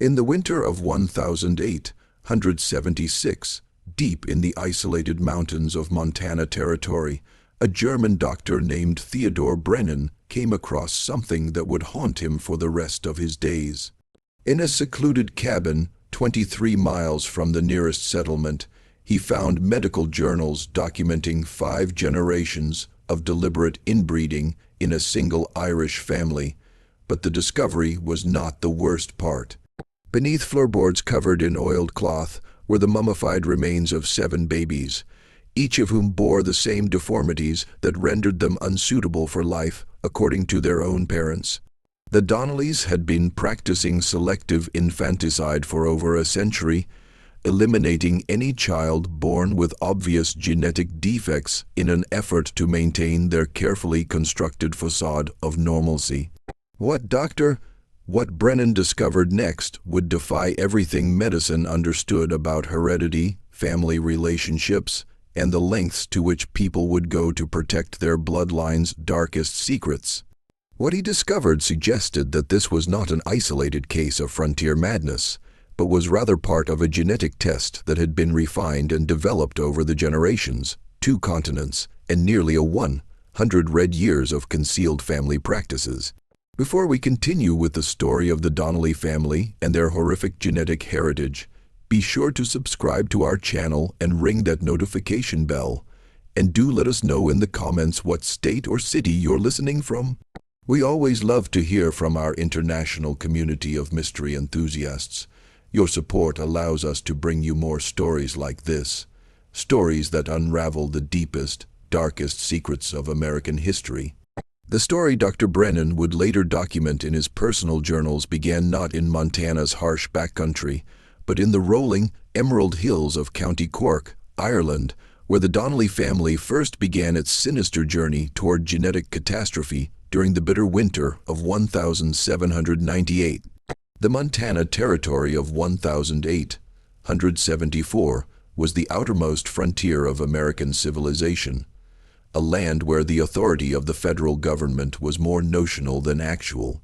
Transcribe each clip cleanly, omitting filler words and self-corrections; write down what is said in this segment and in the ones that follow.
In the winter of 1876, deep in the isolated mountains of Montana Territory, a German doctor named Theodor Brennan came across something that would haunt him for the rest of his days. In a secluded cabin, 23 miles from the nearest settlement, he found medical journals documenting 5 generations of deliberate inbreeding in a single Irish family. But the discovery was not the worst part. Beneath floorboards covered in oiled cloth were the mummified remains of 7 babies, each of whom bore the same deformities that rendered them unsuitable for life, according to their own parents. The Donnellys had been practicing selective infanticide for over a century, eliminating any child born with obvious genetic defects in an effort to maintain their carefully constructed facade of normalcy. What Brennan discovered next would defy everything medicine understood about heredity, family relationships, and the lengths to which people would go to protect their bloodline's darkest secrets. What he discovered suggested that this was not an isolated case of frontier madness, but was rather part of a genetic test that had been refined and developed over the generations, 2 continents, and nearly 100 red years of concealed family practices. Before we continue with the story of the Donnelly family and their horrific genetic heritage, be sure to subscribe to our channel and ring that notification bell. And do let us know in the comments what state or city you're listening from. We always love to hear from our international community of mystery enthusiasts. Your support allows us to bring you more stories like this, stories that unravel the deepest, darkest secrets of American history. The story Dr. Brennan would later document in his personal journals began not in Montana's harsh backcountry, but in the rolling Emerald Hills of County Cork, Ireland, where the Donnelly family first began its sinister journey toward genetic catastrophe during the bitter winter of 1798. The Montana Territory of 1874 was the outermost frontier of American civilization, a land where the authority of the federal government was more notional than actual.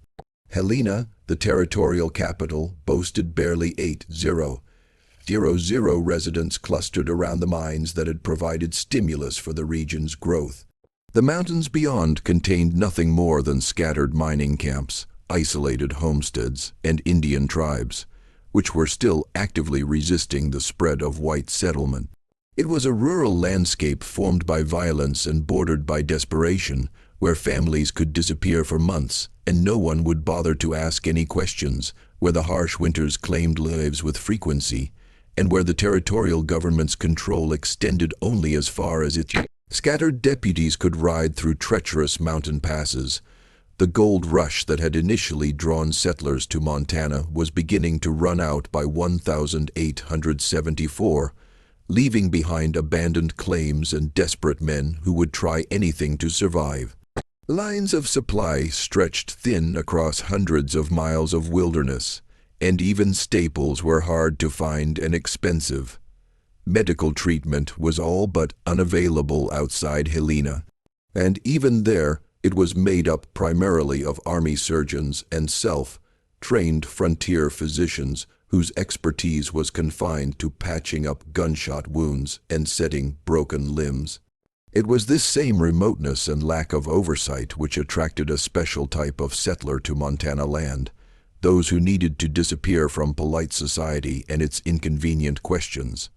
Helena, the territorial capital, boasted barely 8,000 residents clustered around the mines that had provided stimulus for the region's growth. The mountains beyond contained nothing more than scattered mining camps, isolated homesteads, and Indian tribes, which were still actively resisting the spread of white settlement. It was a rural landscape formed by violence and bordered by desperation, where families could disappear for months and no one would bother to ask any questions, where the harsh winters claimed lives with frequency, and where the territorial government's control extended only as far as its scattered deputies could ride through treacherous mountain passes. The gold rush that had initially drawn settlers to Montana was beginning to run out by 1874, leaving behind abandoned claims and desperate men who would try anything to survive. Lines of supply stretched thin across hundreds of miles of wilderness, and even staples were hard to find and expensive. Medical treatment was all but unavailable outside Helena, and even there it was made up primarily of army surgeons and self-trained frontier physicians whose expertise was confined to patching up gunshot wounds and setting broken limbs. It was this same remoteness and lack of oversight which attracted a special type of settler to Montana land, those who needed to disappear from polite society and its inconvenient questions.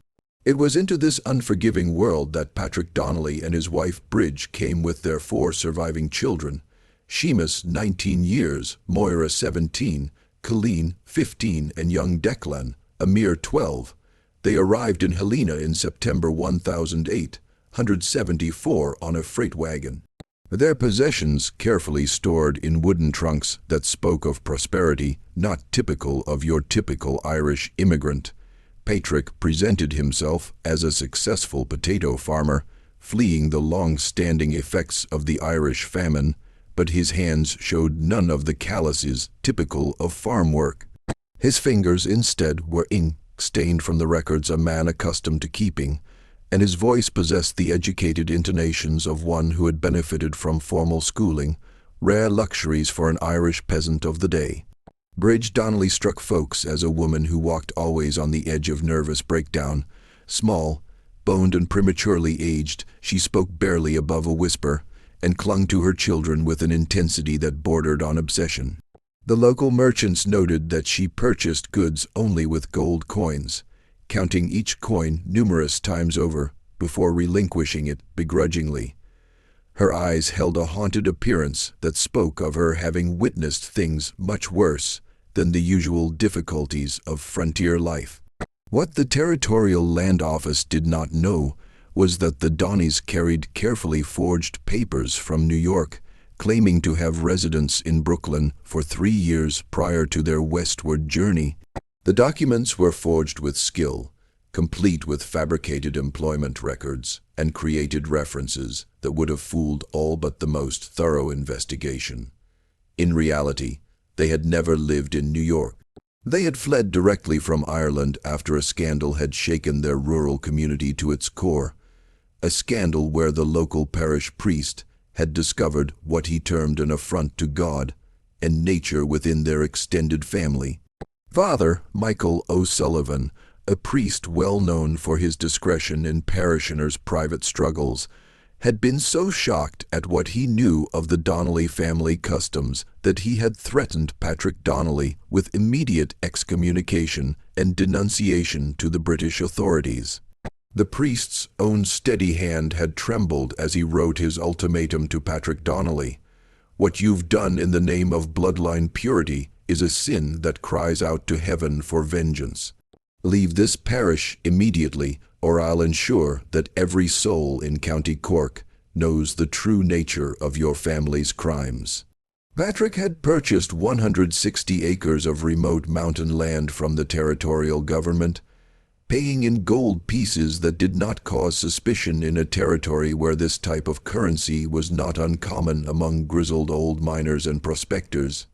It was into this unforgiving world that Patrick Donnelly and his wife Bridge came with their 4 surviving children, Seamus, 19 years, Moira, 17, Colleen, 15, and young Declan, a mere 12. They arrived in Helena in September 1874 on a freight wagon. Their possessions carefully stored in wooden trunks that spoke of prosperity, not typical of your typical Irish immigrant. Patrick presented himself as a successful potato farmer, fleeing the long-standing effects of the Irish famine, but his hands showed none of the calluses typical of farm work. His fingers instead were ink stained from the records a man accustomed to keeping, and his voice possessed the educated intonations of one who had benefited from formal schooling, rare luxuries for an Irish peasant of the day. Bridge Donnelly struck folks as a woman who walked always on the edge of nervous breakdown. Small, boned and prematurely aged, she spoke barely above a whisper, and clung to her children with an intensity that bordered on obsession. The local merchants noted that she purchased goods only with gold coins, counting each coin numerous times over before relinquishing it begrudgingly. Her eyes held a haunted appearance that spoke of her having witnessed things much worse than the usual difficulties of frontier life. What the Territorial Land Office did not know was that the Donneys carried carefully forged papers from New York, claiming to have residence in Brooklyn for 3 years prior to their westward journey. The documents were forged with skill, complete with fabricated employment records and created references that would have fooled all but the most thorough investigation. In reality, they had never lived in New York. They had fled directly from Ireland after a scandal had shaken their rural community to its core, a scandal where the local parish priest had discovered what he termed an affront to God and nature within their extended family. Father Michael O'Sullivan, a priest well known for his discretion in parishioners' private struggles, had been so shocked at what he knew of the Donnelly family customs that he had threatened Patrick Donnelly with immediate excommunication and denunciation to the British authorities. The priest's own steady hand had trembled as he wrote his ultimatum to Patrick Donnelly. "What you've done in the name of bloodline purity is a sin that cries out to heaven for vengeance. Leave this parish immediately, or I'll ensure that every soul in County Cork knows the true nature of your family's crimes." Patrick had purchased 160 acres of remote mountain land from the territorial government, paying in gold pieces that did not cause suspicion in a territory where this type of currency was not uncommon among grizzled old miners and prospectors.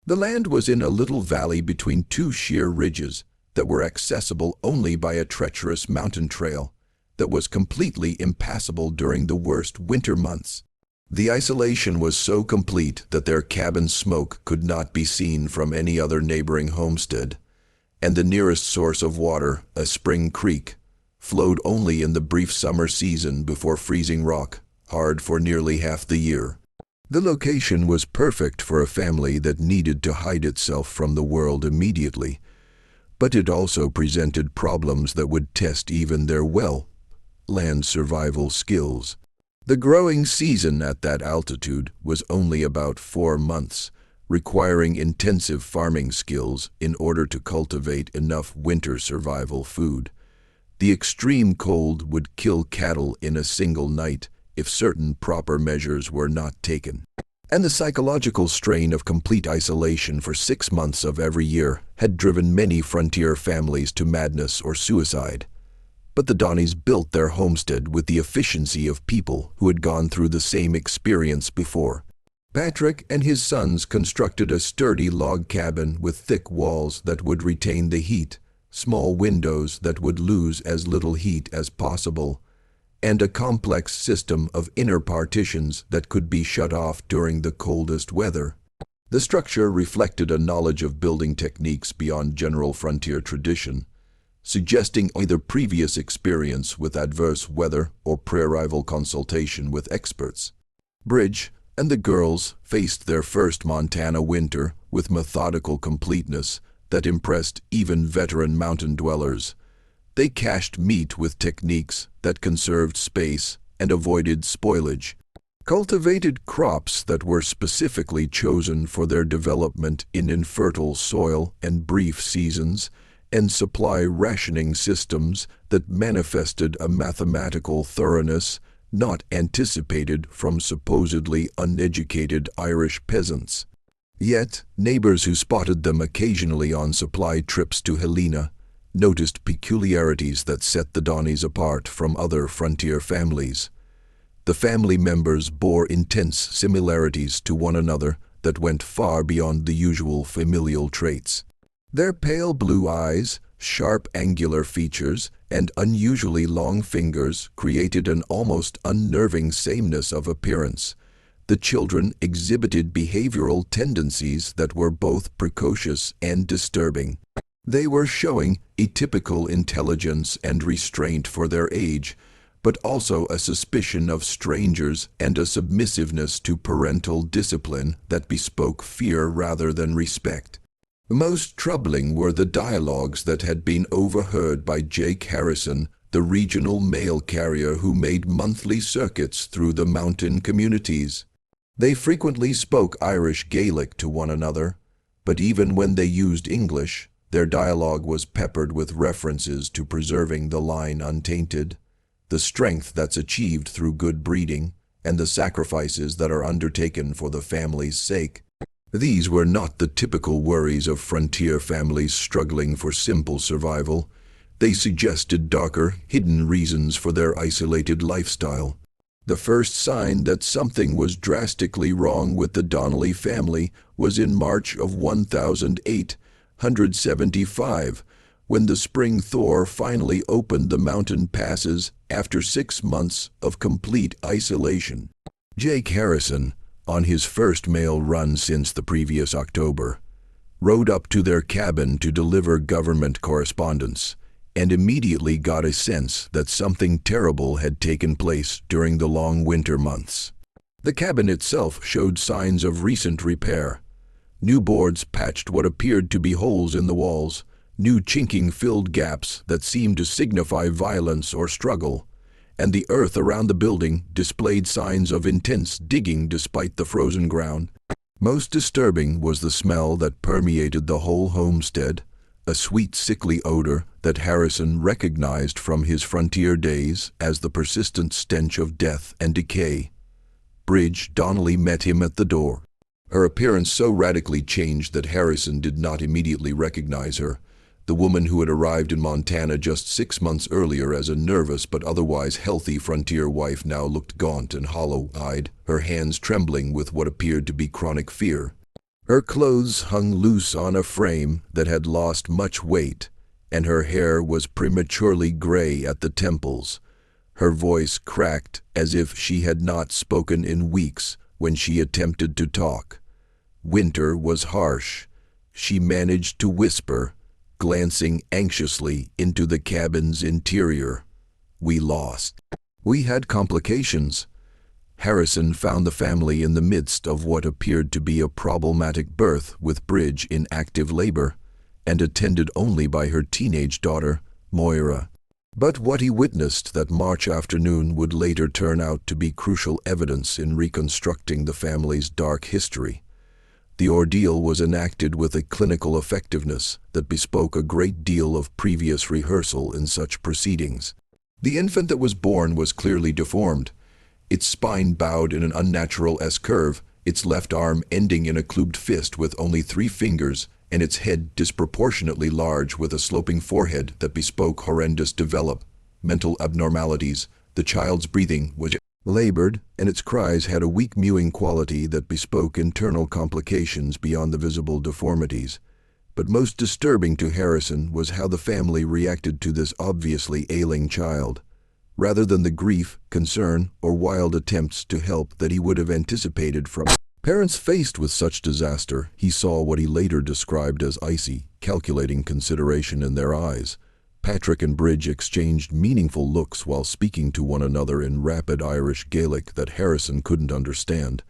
The land was in a little valley between two sheer ridges that were accessible only by a treacherous mountain trail that was completely impassable during the worst winter months. The isolation was so complete that their cabin smoke could not be seen from any other neighboring homestead, and the nearest source of water, a spring creek, flowed only in the brief summer season before freezing rock, hard for nearly half the year. The location was perfect for a family that needed to hide itself from the world immediately, but it also presented problems that would test even their land survival skills. The growing season at that altitude was only about 4 months, requiring intensive farming skills in order to cultivate enough winter survival food. The extreme cold would kill cattle in a single night if certain proper measures were not taken. And the psychological strain of complete isolation for 6 months of every year had driven many frontier families to madness or suicide. But the Donneys built their homestead with the efficiency of people who had gone through the same experience before. Patrick and his sons constructed a sturdy log cabin with thick walls that would retain the heat, small windows that would lose as little heat as possible, and a complex system of inner partitions that could be shut off during the coldest weather. The structure reflected a knowledge of building techniques beyond general frontier tradition, suggesting either previous experience with adverse weather or pre-arrival consultation with experts. Bridge and the girls faced their first Montana winter with methodical completeness that impressed even veteran mountain dwellers. They cached meat with techniques that conserved space and avoided spoilage, cultivated crops that were specifically chosen for their development in infertile soil and brief seasons, and supply rationing systems that manifested a mathematical thoroughness not anticipated from supposedly uneducated Irish peasants. Yet, neighbors who spotted them occasionally on supply trips to Helena noticed peculiarities that set the Donneys apart from other frontier families. The family members bore intense similarities to one another that went far beyond the usual familial traits. Their pale blue eyes, sharp angular features, and unusually long fingers created an almost unnerving sameness of appearance, The children exhibited behavioral tendencies that were both precocious and disturbing. They were showing atypical intelligence and restraint for their age, but also a suspicion of strangers and a submissiveness to parental discipline that bespoke fear rather than respect. Most troubling were the dialogues that had been overheard by Jake Harrison, the regional mail carrier who made monthly circuits through the mountain communities. They frequently spoke Irish Gaelic to one another, but even when they used English, their dialogue was peppered with references to preserving the line untainted, the strength that's achieved through good breeding, and the sacrifices that are undertaken for the family's sake. These were not the typical worries of frontier families struggling for simple survival. They suggested darker, hidden reasons for their isolated lifestyle. The first sign that something was drastically wrong with the Donnelly family was in March of 1875, when the spring thaw finally opened the mountain passes after 6 months of complete isolation. Jake Harrison, on his first mail run since the previous October, rode up to their cabin to deliver government correspondence, and immediately got a sense that something terrible had taken place during the long winter months. The cabin itself showed signs of recent repair. New boards patched what appeared to be holes in the walls, new chinking filled gaps that seemed to signify violence or struggle, and the earth around the building displayed signs of intense digging despite the frozen ground. Most disturbing was the smell that permeated the whole homestead, a sweet sickly odor that Harrison recognized from his frontier days as the persistent stench of death and decay. Bridge Donnelly met him at the door. Her appearance so radically changed that Harrison did not immediately recognize her. The woman who had arrived in Montana just 6 months earlier as a nervous but otherwise healthy frontier wife now looked gaunt and hollow-eyed, her hands trembling with what appeared to be chronic fear. Her clothes hung loose on a frame that had lost much weight, and her hair was prematurely gray at the temples. Her voice cracked as if she had not spoken in weeks when she attempted to talk. Winter was harsh. She managed to whisper, glancing anxiously into the cabin's interior. "We lost. We had complications." Harrison found the family in the midst of what appeared to be a problematic birth, with Bridge in active labor, and attended only by her teenage daughter, Moira. But what he witnessed that March afternoon would later turn out to be crucial evidence in reconstructing the family's dark history. The ordeal was enacted with a clinical effectiveness that bespoke a great deal of previous rehearsal in such proceedings. The infant that was born was clearly deformed, its spine bowed in an unnatural S-curve, its left arm ending in a clubbed fist with only 3 fingers, and its head disproportionately large with a sloping forehead that bespoke horrendous developmental abnormalities. The child's breathing was labored, and its cries had a weak mewing quality that bespoke internal complications beyond the visible deformities. But most disturbing to Harrison was how the family reacted to this obviously ailing child. Rather than the grief, concern, or wild attempts to help that he would have anticipated from parents faced with such disaster, he saw what he later described as icy, calculating consideration in their eyes. Patrick and Bridge exchanged meaningful looks while speaking to one another in rapid Irish Gaelic that Harrison couldn't understand.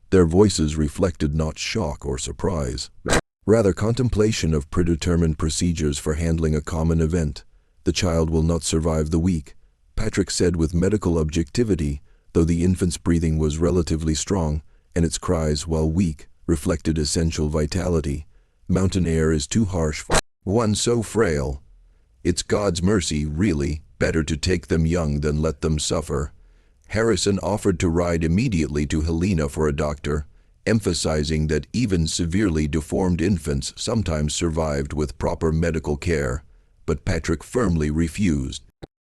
Their voices reflected not shock or surprise, rather contemplation of predetermined procedures for handling a common event. "The child will not survive the week," Patrick said with medical objectivity, though the infant's breathing was relatively strong, and its cries, while weak, reflected essential vitality. "Mountain air is too harsh for one so frail. It's God's mercy, really, better to take them young than let them suffer." Harrison offered to ride immediately to Helena for a doctor, emphasizing that even severely deformed infants sometimes survived with proper medical care, but Patrick firmly refused,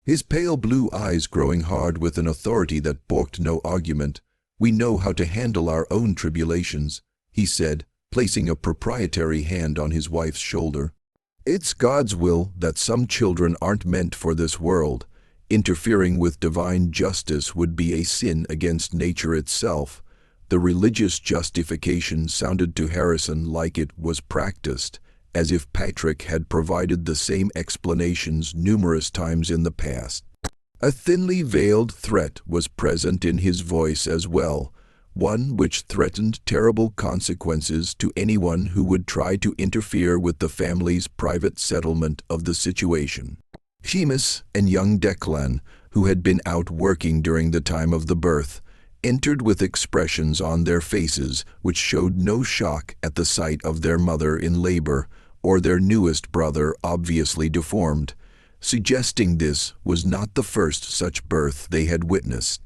his pale blue eyes growing hard with an authority that balked no argument. "We know how to handle our own tribulations," he said, placing a proprietary hand on his wife's shoulder. "It's God's will that some children aren't meant for this world. Interfering with divine justice would be a sin against nature itself. The religious justification sounded to Harrison like it was practiced, as if Patrick had provided the same explanations numerous times in the past. A thinly veiled threat was present in his voice as well, one which threatened terrible consequences to anyone who would try to interfere with the family's private settlement of the situation. Seamus and young Declan, who had been out working during the time of the birth, entered with expressions on their faces which showed no shock at the sight of their mother in labor or their newest brother obviously deformed, suggesting this was not the first such birth they had witnessed.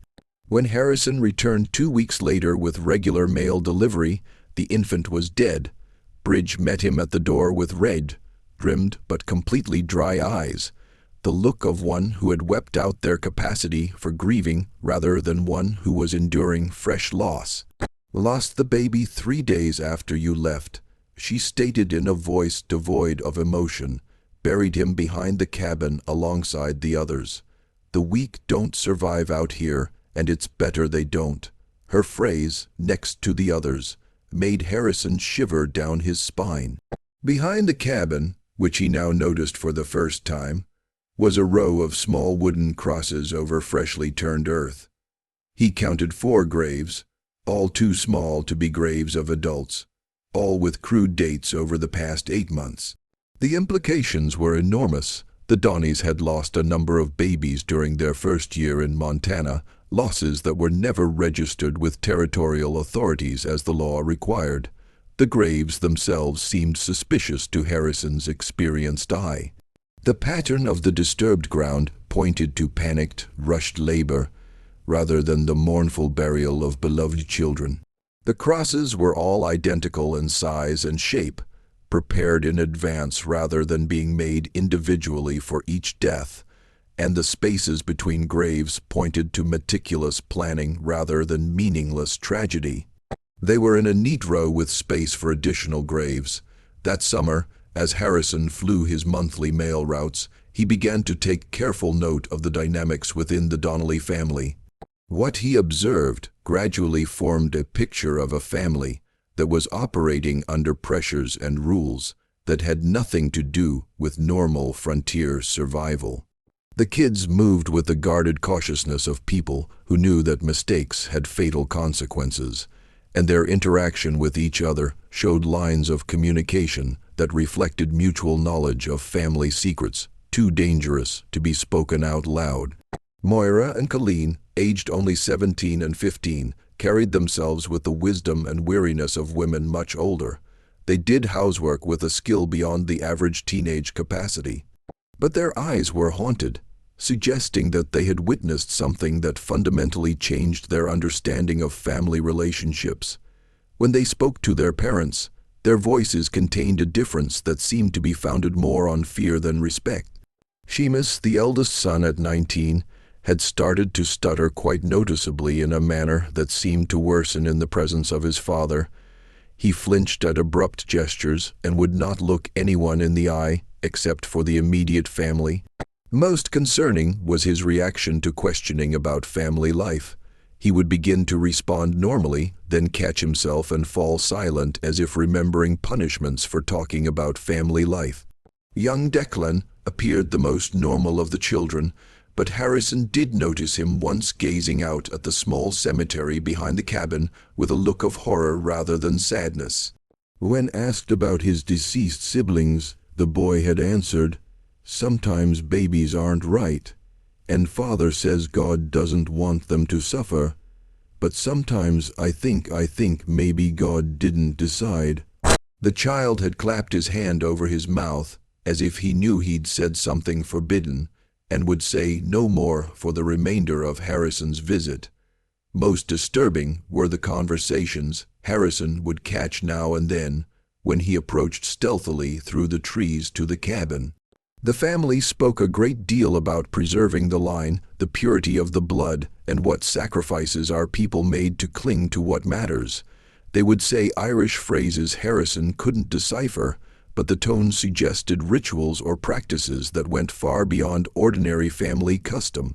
When Harrison returned 2 weeks later with regular mail delivery, the infant was dead. Bridge met him at the door with red, rimmed but completely dry eyes, the look of one who had wept out their capacity for grieving rather than one who was enduring fresh loss. "Lost the baby 3 days after you left," she stated in a voice devoid of emotion. "Buried him behind the cabin alongside the others. The weak don't survive out here, and it's better they don't." Her phrase, "next to the others," made Harrison shiver down his spine. Behind the cabin, which he now noticed for the first time, was a row of small wooden crosses over freshly turned earth. He counted 4 graves, all too small to be graves of adults, all with crude dates over the past 8 months. The implications were enormous. The Donneys had lost a number of babies during their first year in Montana, losses that were never registered with territorial authorities as the law required. The graves themselves seemed suspicious to Harrison's experienced eye. The pattern of the disturbed ground pointed to panicked, rushed labor, rather than the mournful burial of beloved children. The crosses were all identical in size and shape, prepared in advance rather than being made individually for each death, and the spaces between graves pointed to meticulous planning rather than meaningless tragedy. They were in a neat row with space for additional graves. That summer, as Harrison flew his monthly mail routes, he began to take careful note of the dynamics within the Donnelly family. What he observed gradually formed a picture of a family that was operating under pressures and rules that had nothing to do with normal frontier survival. The kids moved with the guarded cautiousness of people who knew that mistakes had fatal consequences, and their interaction with each other showed lines of communication that reflected mutual knowledge of family secrets too dangerous to be spoken out loud. Moira and Colleen, aged only 17 and 15, carried themselves with the wisdom and weariness of women much older. They did housework with a skill beyond the average teenage capacity. But their eyes were haunted, suggesting that they had witnessed something that fundamentally changed their understanding of family relationships. When they spoke to their parents, their voices contained a difference that seemed to be founded more on fear than respect. Seamus, the eldest son at 19, had started to stutter quite noticeably in a manner that seemed to worsen in the presence of his father. He flinched at abrupt gestures and would not look anyone in the eye except for the immediate family. Most concerning was his reaction to questioning about family life. He would begin to respond normally, then catch himself and fall silent as if remembering punishments for talking about family life. Young Declan appeared the most normal of the children, but Harrison did notice him once gazing out at the small cemetery behind the cabin with a look of horror rather than sadness. When asked about his deceased siblings, the boy had answered, "Sometimes babies aren't right, and Father says God doesn't want them to suffer, but sometimes I think maybe God didn't decide." The child had clapped his hand over his mouth, as if he knew he'd said something forbidden, and would say no more for the remainder of Harrison's visit. Most disturbing were the conversations Harrison would catch now and then when he approached stealthily through the trees to the cabin. The family spoke a great deal about preserving the line, the purity of the blood, and what sacrifices our people made to cling to what matters. They would say Irish phrases Harrison couldn't decipher, but the tone suggested rituals or practices that went far beyond ordinary family custom.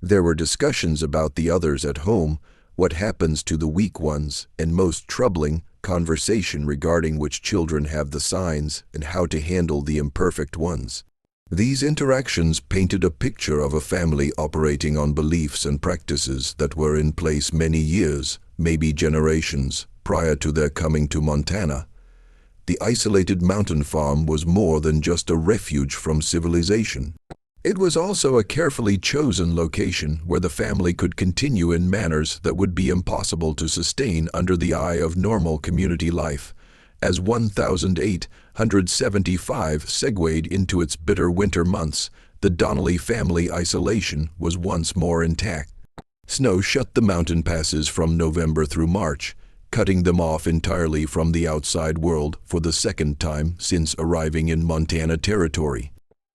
There were discussions about the others at home, what happens to the weak ones, and most troubling, conversation regarding which children have the signs and how to handle the imperfect ones. These interactions painted a picture of a family operating on beliefs and practices that were in place many years, maybe generations, prior to their coming to Montana. The isolated mountain farm was more than just a refuge from civilization. It was also a carefully chosen location where the family could continue in manners that would be impossible to sustain under the eye of normal community life. As 1875 segued into its bitter winter months, the Donnelly family isolation was once more intact. Snow shut the mountain passes from November through March, cutting them off entirely from the outside world for the second time since arriving in Montana Territory.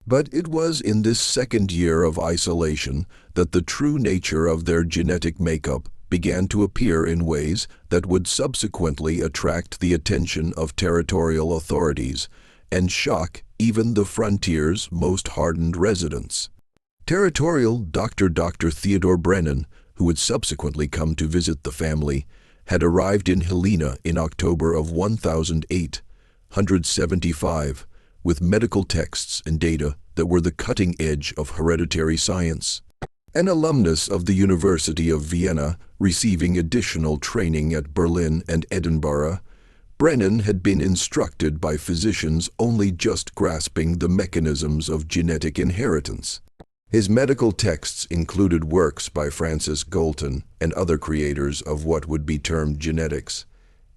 But it was in this second year of isolation that the true nature of their genetic makeup began to appear in ways that would subsequently attract the attention of territorial authorities and shock even the frontier's most hardened residents. Territorial Dr. Theodore Brennan, who would subsequently come to visit the family, had arrived in Helena in October of 1875 with medical texts and data that were the cutting edge of hereditary science. An alumnus of the University of Vienna, receiving additional training at Berlin and Edinburgh, Brennan had been instructed by physicians only just grasping the mechanisms of genetic inheritance. His medical texts included works by Francis Galton and other creators of what would be termed genetics,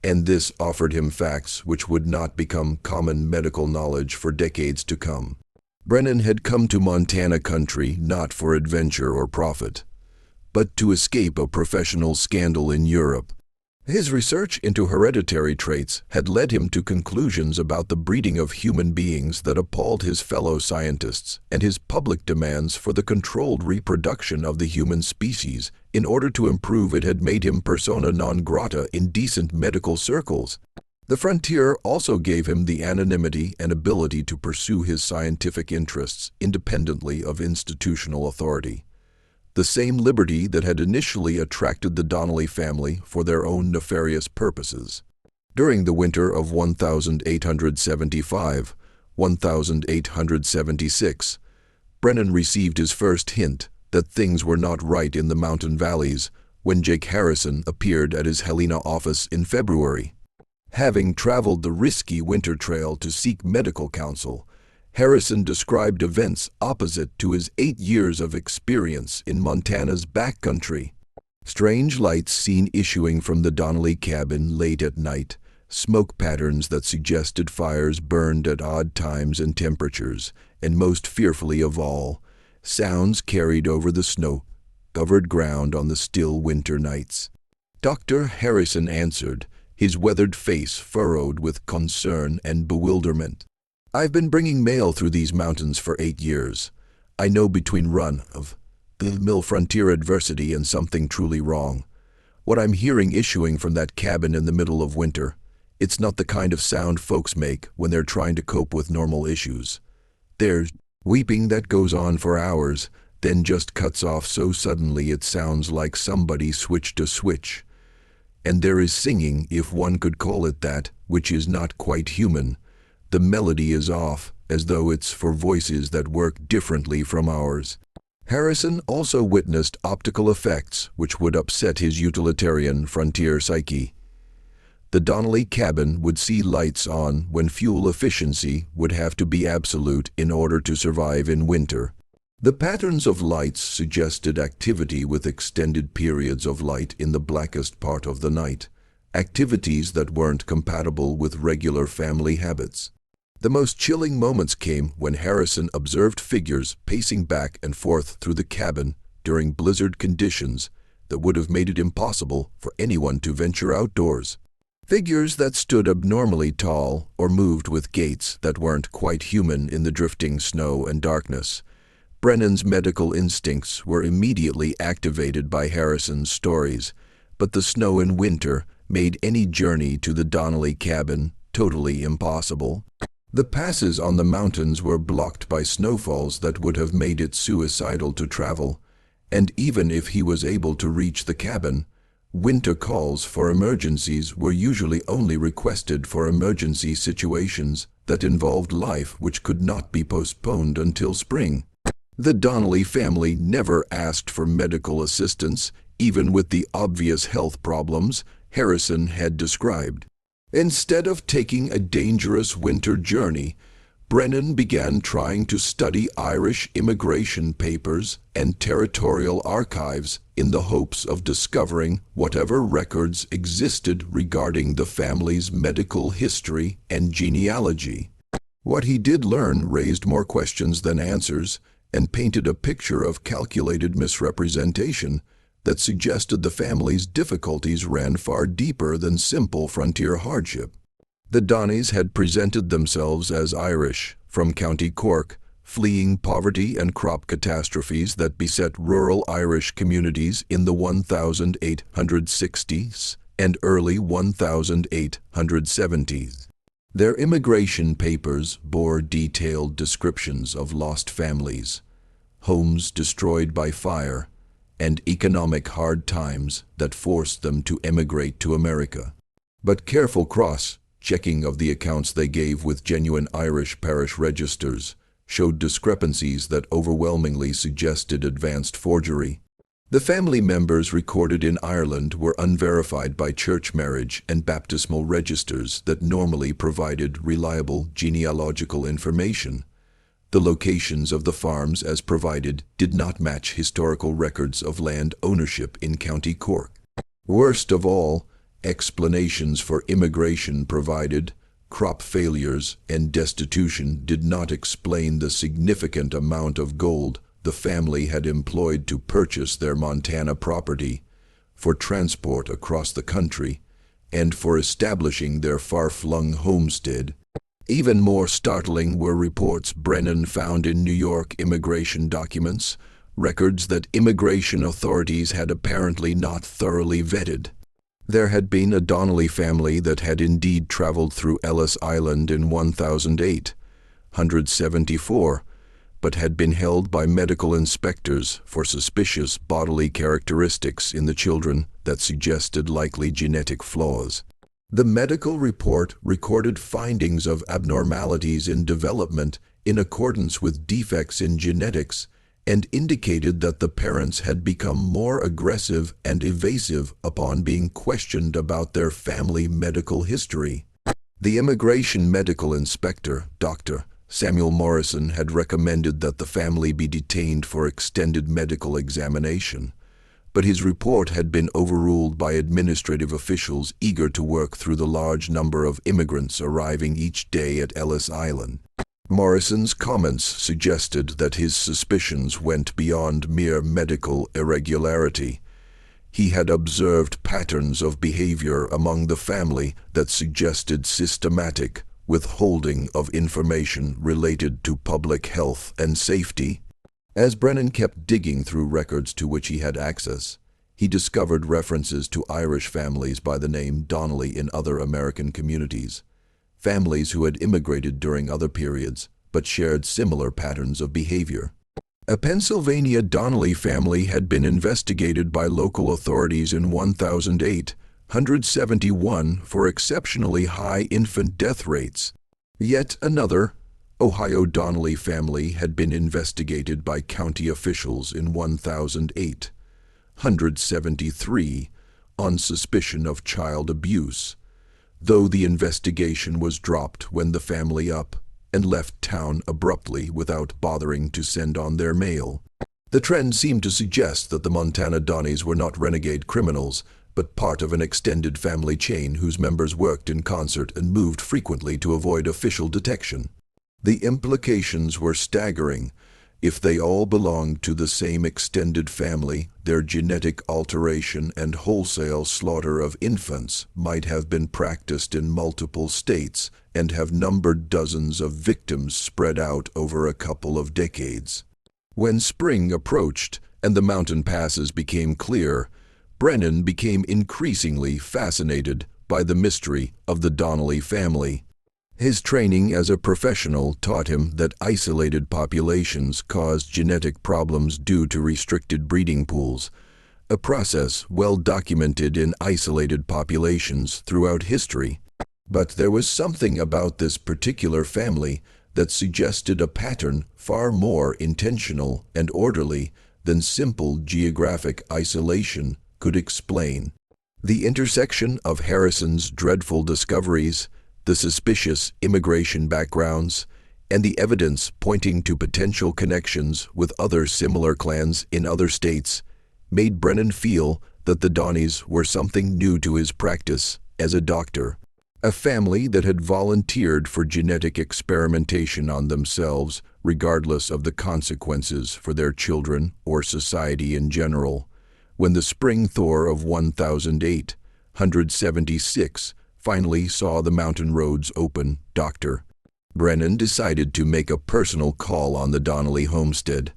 and this offered him facts which would not become common medical knowledge for decades to come. Brennan had come to Montana country not for adventure or profit, but to escape a professional scandal in Europe. His research into hereditary traits had led him to conclusions about the breeding of human beings that appalled his fellow scientists, and his public demands for the controlled reproduction of the human species in order to improve it had made him persona non grata in decent medical circles. The frontier also gave him the anonymity and ability to pursue his scientific interests independently of institutional authority. The same liberty that had initially attracted the Donnelly family for their own nefarious purposes. During the winter of 1875-1876, Brennan received his first hint that things were not right in the mountain valleys when Jake Harrison appeared at his Helena office in February. Having traveled the risky winter trail to seek medical counsel, Harrison described events opposite to his 8 years of experience in Montana's backcountry. Strange lights seen issuing from the Donnelly cabin late at night, smoke patterns that suggested fires burned at odd times and temperatures, and most fearfully of all, sounds carried over the snow-covered ground on the still winter nights. Dr. Harrison answered, his weathered face furrowed with concern and bewilderment. "I've been bringing mail through these mountains for 8 years. I know between run-of-the-mill frontier adversity and something truly wrong. What I'm hearing issuing from that cabin in the middle of winter, it's not the kind of sound folks make when they're trying to cope with normal issues. There's weeping that goes on for hours, then just cuts off so suddenly it sounds like somebody switched a switch. And there is singing, if one could call it that, which is not quite human. The melody is off, as though it's for voices that work differently from ours." Harrison also witnessed optical effects which would upset his utilitarian frontier psyche. The Donnelly cabin would see lights on when fuel efficiency would have to be absolute in order to survive in winter. The patterns of lights suggested activity with extended periods of light in the blackest part of the night, activities that weren't compatible with regular family habits. The most chilling moments came when Harrison observed figures pacing back and forth through the cabin during blizzard conditions that would have made it impossible for anyone to venture outdoors. Figures that stood abnormally tall or moved with gaits that weren't quite human in the drifting snow and darkness. Brennan's medical instincts were immediately activated by Harrison's stories, but the snow in winter made any journey to the Donnelly cabin totally impossible. The passes on the mountains were blocked by snowfalls that would have made it suicidal to travel, and even if he was able to reach the cabin, Winter calls for emergencies were usually only requested for emergency situations that involved life which could not be postponed until spring. The Donnelly family never asked for medical assistance, even with the obvious health problems Harrison had described. Instead of taking a dangerous winter journey, Brennan began trying to study Irish immigration papers and territorial archives in the hopes of discovering whatever records existed regarding the family's medical history and genealogy. What he did learn raised more questions than answers and painted a picture of calculated misrepresentation that suggested the family's difficulties ran far deeper than simple frontier hardship. The Donneys had presented themselves as Irish, from County Cork, fleeing poverty and crop catastrophes that beset rural Irish communities in the 1860s and early 1870s. Their immigration papers bore detailed descriptions of lost families, homes destroyed by fire, and economic hard times that forced them to emigrate to America. But careful cross-checking of the accounts they gave with genuine Irish parish registers showed discrepancies that overwhelmingly suggested advanced forgery. The family members recorded in Ireland were unverified by church marriage and baptismal registers that normally provided reliable genealogical information. The locations of the farms as provided did not match historical records of land ownership in County Cork. Worst of all, explanations for immigration provided, crop failures, and destitution did not explain the significant amount of gold the family had employed to purchase their Montana property, for transport across the country, and for establishing their far-flung homestead. Even more startling were reports Brennan found in New York immigration documents, records that immigration authorities had apparently not thoroughly vetted. There had been a Donnelly family that had indeed traveled through Ellis Island in 1874, but had been held by medical inspectors for suspicious bodily characteristics in the children that suggested likely genetic flaws. The medical report recorded findings of abnormalities in development in accordance with defects in genetics and indicated that the parents had become more aggressive and evasive upon being questioned about their family medical history. The immigration medical inspector, Dr. Samuel Morrison, had recommended that the family be detained for extended medical examination, but his report had been overruled by administrative officials eager to work through the large number of immigrants arriving each day at Ellis Island. Morrison's comments suggested that his suspicions went beyond mere medical irregularity. He had observed patterns of behavior among the family that suggested systematic withholding of information related to public health and safety. As Brennan kept digging through records to which he had access, he discovered references to Irish families by the name Donnelly in other American communities, families who had immigrated during other periods but shared similar patterns of behavior. A Pennsylvania Donnelly family had been investigated by local authorities in 1871 for exceptionally high infant death rates. Yet another Ohio Donnelly family had been investigated by county officials in 1873 on suspicion of child abuse, though the investigation was dropped when the family up and left town abruptly without bothering to send on their mail. The trend seemed to suggest that the Montana Donneys were not renegade criminals, but part of an extended family chain whose members worked in concert and moved frequently to avoid official detection. The implications were staggering. If they all belonged to the same extended family, their genetic alteration and wholesale slaughter of infants might have been practiced in multiple states and have numbered dozens of victims spread out over a couple of decades. When spring approached and the mountain passes became clear, Brennan became increasingly fascinated by the mystery of the Donnelly family. His training as a professional taught him that isolated populations caused genetic problems due to restricted breeding pools, a process well documented in isolated populations throughout history. But there was something about this particular family that suggested a pattern far more intentional and orderly than simple geographic isolation could explain. The intersection of Harrison's dreadful discoveries, the suspicious immigration backgrounds, and the evidence pointing to potential connections with other similar clans in other states made Brennan feel that the Donneys were something new to his practice as a doctor. A family that had volunteered for genetic experimentation on themselves, regardless of the consequences for their children or society in general. When the spring thaw of 1876 finally saw the mountain roads open, Dr. Brennan decided to make a personal call on the Donnelly homestead,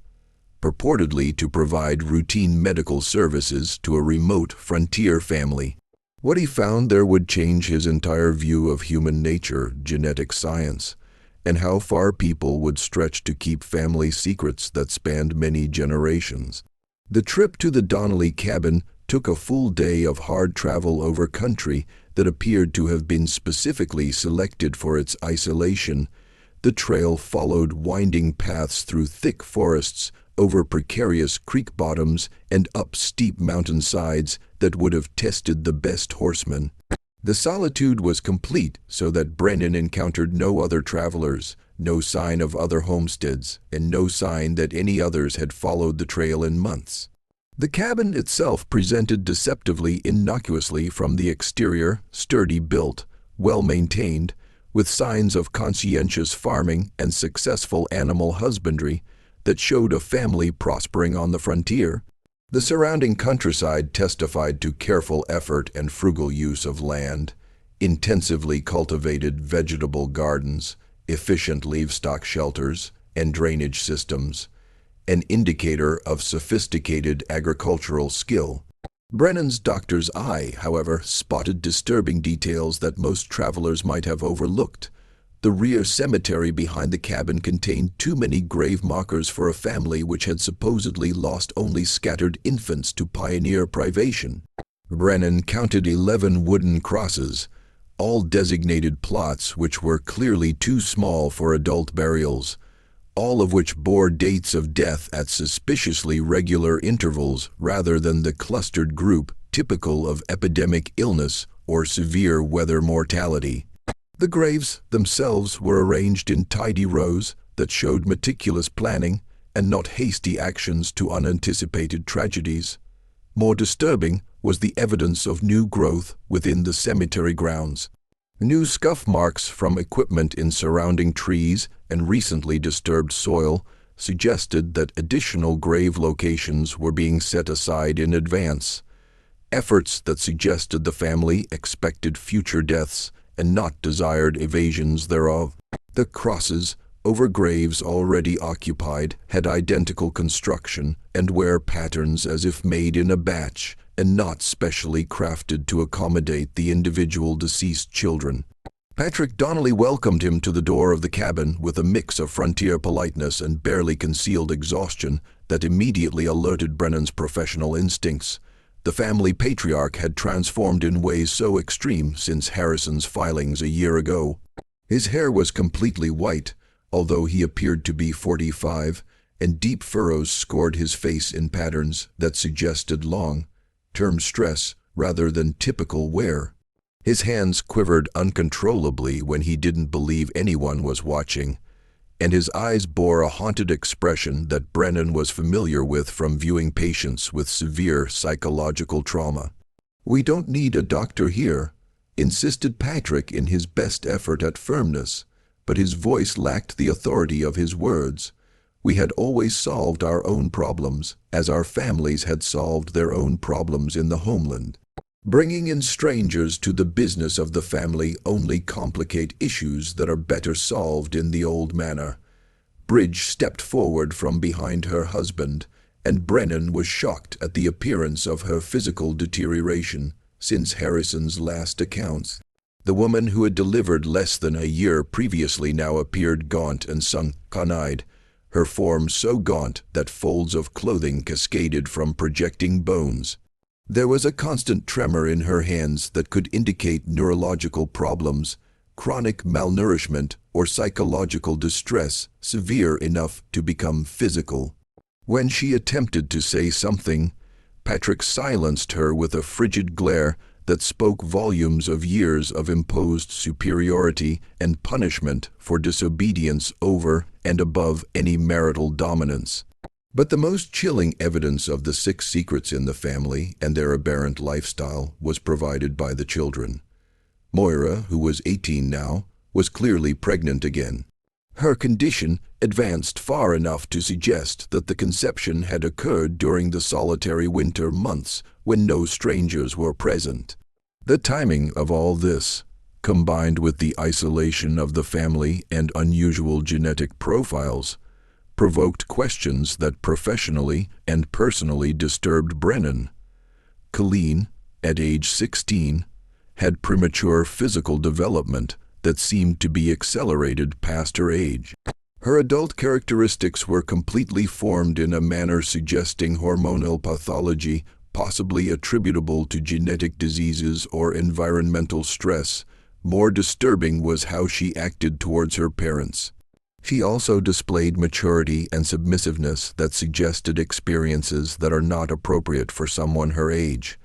purportedly to provide routine medical services to a remote frontier family. What he found there would change his entire view of human nature, genetic science, and how far people would stretch to keep family secrets that spanned many generations. The trip to the Donnelly cabin took a full day of hard travel over country that appeared to have been specifically selected for its isolation. The trail followed winding paths through thick forests, over precarious creek bottoms, and up steep mountain sides that would have tested the best horsemen. The solitude was complete so that Brennan encountered no other travelers, no sign of other homesteads, and no sign that any others had followed the trail in months. The cabin itself presented deceptively innocuously from the exterior, sturdy built, well-maintained, with signs of conscientious farming and successful animal husbandry that showed a family prospering on the frontier. The surrounding countryside testified to careful effort and frugal use of land, intensively cultivated vegetable gardens, efficient livestock shelters, and drainage systems, an indicator of sophisticated agricultural skill. Brennan's doctor's eye, however, spotted disturbing details that most travelers might have overlooked. The rear cemetery behind the cabin contained too many grave markers for a family which had supposedly lost only scattered infants to pioneer privation. Brennan counted 11 wooden crosses, all designated plots which were clearly too small for adult burials, all of which bore dates of death at suspiciously regular intervals rather than the clustered group typical of epidemic illness or severe weather mortality. The graves themselves were arranged in tidy rows that showed meticulous planning and not hasty actions to unanticipated tragedies. More disturbing was the evidence of new growth within the cemetery grounds. New scuff marks from equipment in surrounding trees and recently disturbed soil suggested that additional grave locations were being set aside in advance. Efforts that suggested the family expected future deaths and not desired evasions thereof. The crosses over graves already occupied had identical construction and wear patterns as if made in a batch and not specially crafted to accommodate the individual deceased children. Patrick Donnelly welcomed him to the door of the cabin with a mix of frontier politeness and barely concealed exhaustion that immediately alerted Brennan's professional instincts. The family patriarch had transformed in ways so extreme since Harrison's filings a year ago. His hair was completely white, although he appeared to be 45, and deep furrows scored his face in patterns that suggested long-term stress rather than typical wear. His hands quivered uncontrollably when he didn't believe anyone was watching, and his eyes bore a haunted expression that Brennan was familiar with from viewing patients with severe psychological trauma. "We don't need a doctor here," insisted Patrick in his best effort at firmness, but his voice lacked the authority of his words. "We had always solved our own problems, as our families had solved their own problems in the homeland. Bringing in strangers to the business of the family only complicate issues that are better solved in the old manner." Bridge stepped forward from behind her husband, and Brennan was shocked at the appearance of her physical deterioration since Harrison's last accounts. The woman who had delivered less than a year previously now appeared gaunt and sunken-eyed, her form so gaunt that folds of clothing cascaded from projecting bones. There was a constant tremor in her hands that could indicate neurological problems, chronic malnourishment, or psychological distress severe enough to become physical. When she attempted to say something, Patrick silenced her with a frigid glare that spoke volumes of years of imposed superiority and punishment for disobedience over and above any marital dominance. But the most chilling evidence of the 6 secrets in the family and their aberrant lifestyle was provided by the children. Moira, who was 18 now, was clearly pregnant again. Her condition advanced far enough to suggest that the conception had occurred during the solitary winter months when no strangers were present. The timing of all this, combined with the isolation of the family and unusual genetic profiles, provoked questions that professionally and personally disturbed Brennan. Colleen, at age 16, had premature physical development that seemed to be accelerated past her age. Her adult characteristics were completely formed in a manner suggesting hormonal pathology, possibly attributable to genetic diseases or environmental stress. More disturbing was how she acted towards her parents. She also displayed maturity and submissiveness that suggested experiences that are not appropriate for someone her age.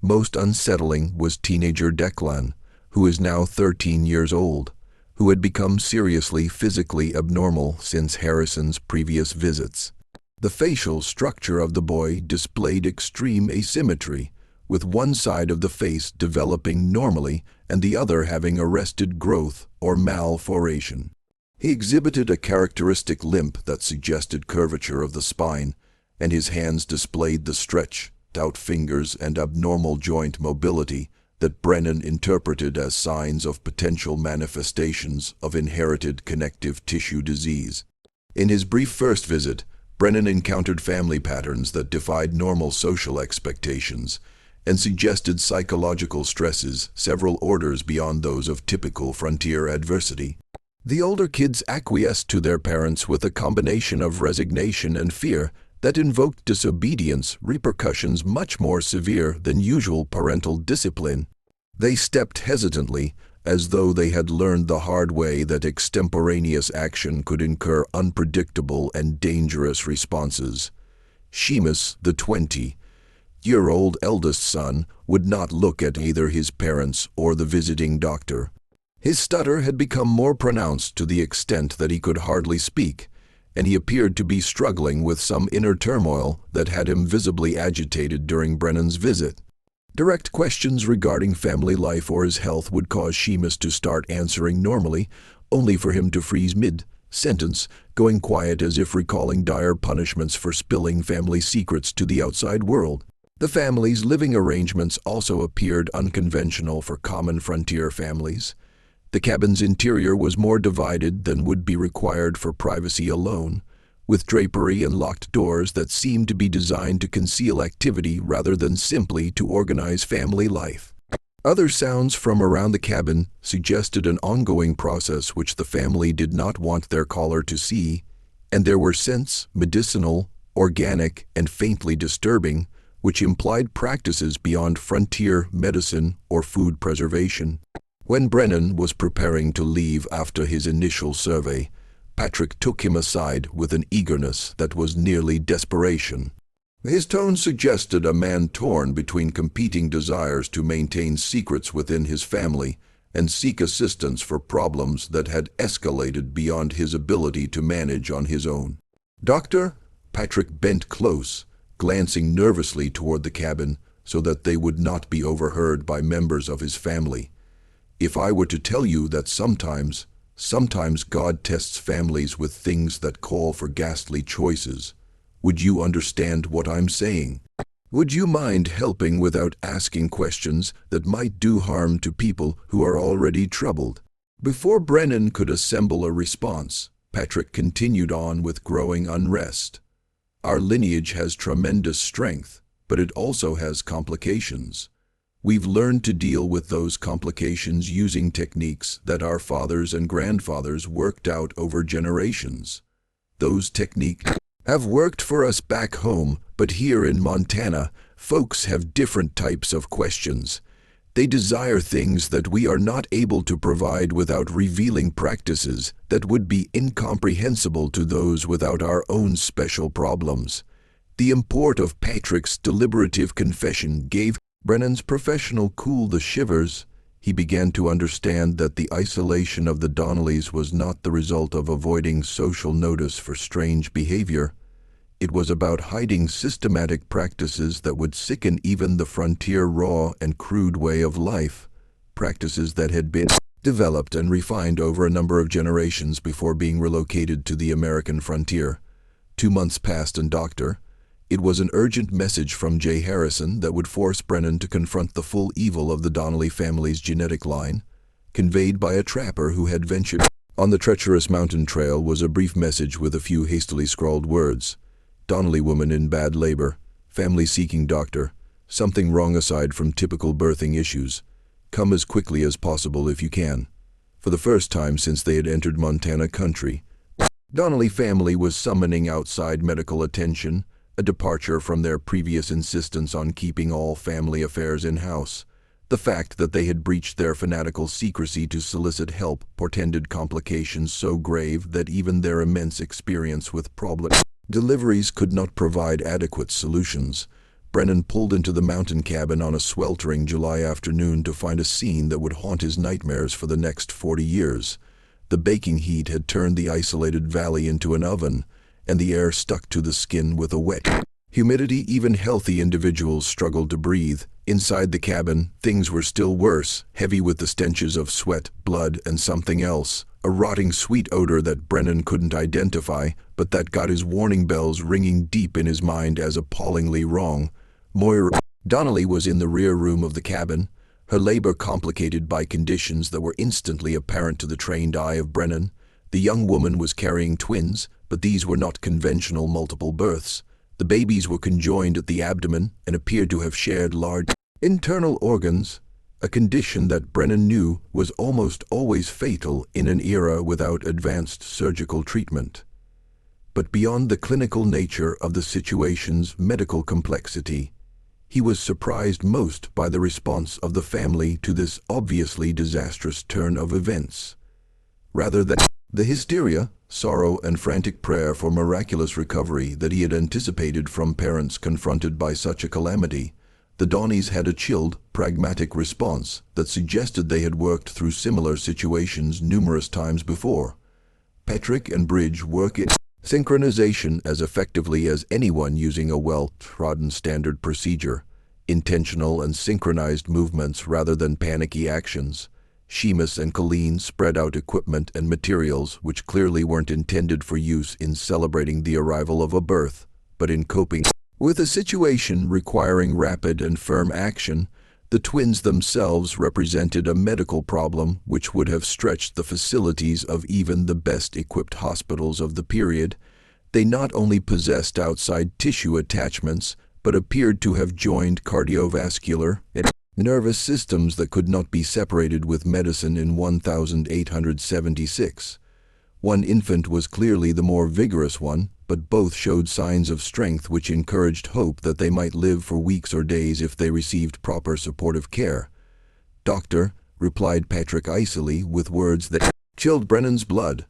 Most unsettling was teenager Declan, who is now 13 years old, who had become seriously physically abnormal since Harrison's previous visits. The facial structure of the boy displayed extreme asymmetry, with one side of the face developing normally and the other having arrested growth or malformation. He exhibited a characteristic limp that suggested curvature of the spine, and his hands displayed the stretched out fingers and abnormal joint mobility that Brennan interpreted as signs of potential manifestations of inherited connective tissue disease. In his brief first visit, Brennan encountered family patterns that defied normal social expectations and suggested psychological stresses several orders beyond those of typical frontier adversity. The older kids acquiesced to their parents with a combination of resignation and fear that invoked disobedience repercussions much more severe than usual parental discipline. They stepped hesitantly, as though they had learned the hard way that extemporaneous action could incur unpredictable and dangerous responses. Seamus, the 20-year-old eldest son, would not look at either his parents or the visiting doctor. His stutter had become more pronounced to the extent that he could hardly speak, and he appeared to be struggling with some inner turmoil that had him visibly agitated during Brennan's visit. Direct questions regarding family life or his health would cause Seamus to start answering normally, only for him to freeze mid-sentence, going quiet as if recalling dire punishments for spilling family secrets to the outside world. The family's living arrangements also appeared unconventional for common frontier families. The cabin's interior was more divided than would be required for privacy alone, with drapery and locked doors that seemed to be designed to conceal activity rather than simply to organize family life. Other sounds from around the cabin suggested an ongoing process which the family did not want their caller to see, and there were scents, medicinal, organic, and faintly disturbing, which implied practices beyond frontier medicine or food preservation. When Brennan was preparing to leave after his initial survey, Patrick took him aside with an eagerness that was nearly desperation. His tone suggested a man torn between competing desires to maintain secrets within his family and seek assistance for problems that had escalated beyond his ability to manage on his own. "Doctor?" Patrick bent close, glancing nervously toward the cabin so that they would not be overheard by members of his family. "If I were to tell you that sometimes God tests families with things that call for ghastly choices, would you understand what I'm saying? Would you mind helping without asking questions that might do harm to people who are already troubled?" Before Brennan could assemble a response, Patrick continued on with growing unrest. "Our lineage has tremendous strength, but it also has complications. We've learned to deal with those complications using techniques that our fathers and grandfathers worked out over generations. Those techniques have worked for us back home, but here in Montana, folks have different types of questions. They desire things that we are not able to provide without revealing practices that would be incomprehensible to those without our own special problems. The import of Patrick's deliberative confession gave Brennan's professional cool the shivers. He began to understand that the isolation of the Donnellys was not the result of avoiding social notice for strange behavior. It was about hiding systematic practices that would sicken even the frontier raw and crude way of life, practices that had been developed and refined over a number of generations before being relocated to the American frontier. 2 months passed and it was an urgent message from Jay Harrison that would force Brennan to confront the full evil of the Donnelly family's genetic line. Conveyed by a trapper who had ventured on the treacherous mountain trail was a brief message with a few hastily scrawled words. Donnelly woman in bad labor, family seeking doctor, something wrong aside from typical birthing issues. Come as quickly as possible if you can. For the first time since they had entered Montana country, Donnelly family was summoning outside medical attention, a departure from their previous insistence on keeping all family affairs in-house. The fact that they had breached their fanatical secrecy to solicit help portended complications so grave that even their immense experience with problem deliveries could not provide adequate solutions. Brennan pulled into the mountain cabin on a sweltering July afternoon to find a scene that would haunt his nightmares for the next 40 years. The baking heat had turned the isolated valley into an oven, and the air stuck to the skin with a wet humidity even healthy individuals struggled to breathe. Inside the cabin, things were still worse, heavy with the stenches of sweat, blood, and something else, a rotting sweet odor that Brennan couldn't identify, but that got his warning bells ringing deep in his mind as appallingly wrong. Moira Donnelly was in the rear room of the cabin, her labor complicated by conditions that were instantly apparent to the trained eye of Brennan. The young woman was carrying twins, but these were not conventional multiple births. The babies were conjoined at the abdomen and appeared to have shared large internal organs, a condition that Brennan knew was almost always fatal in an era without advanced surgical treatment. But beyond the clinical nature of the situation's medical complexity, he was surprised most by the response of the family to this obviously disastrous turn of events. Rather than the hysteria, sorrow, and frantic prayer for miraculous recovery that he had anticipated from parents confronted by such a calamity, the Donnellys had a chilled, pragmatic response that suggested they had worked through similar situations numerous times before. Patrick and Bridge work in synchronization as effectively as anyone using a well-trodden standard procedure, intentional and synchronized movements rather than panicky actions. Seamus and Colleen spread out equipment and materials which clearly weren't intended for use in celebrating the arrival of a birth, but in coping with a situation requiring rapid and firm action. The twins themselves represented a medical problem which would have stretched the facilities of even the best-equipped hospitals of the period. They not only possessed outside tissue attachments, but appeared to have joined cardiovascular and nervous systems that could not be separated with medicine in 1876. One infant was clearly the more vigorous one, but both showed signs of strength which encouraged hope that they might live for weeks or days if they received proper supportive care. "Doctor," replied Patrick icily with words that chilled Brennan's blood,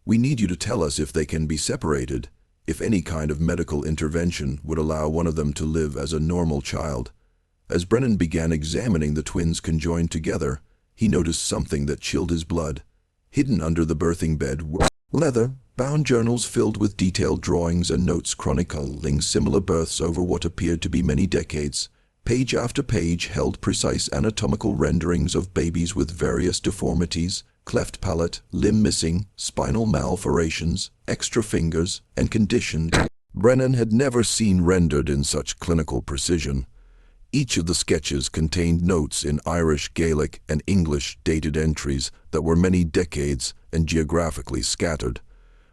"we need you to tell us if they can be separated, if any kind of medical intervention would allow one of them to live as a normal child." As Brennan began examining the twins conjoined together, he noticed something that chilled his blood. Hidden under the birthing bed were leather-bound journals filled with detailed drawings and notes chronicling similar births over what appeared to be many decades. Page after page held precise anatomical renderings of babies with various deformities, cleft palate, limb missing, spinal malformations, extra fingers, and conditions Brennan had never seen rendered in such clinical precision. Each of the sketches contained notes in Irish, Gaelic, and English dated entries that were many decades and geographically scattered.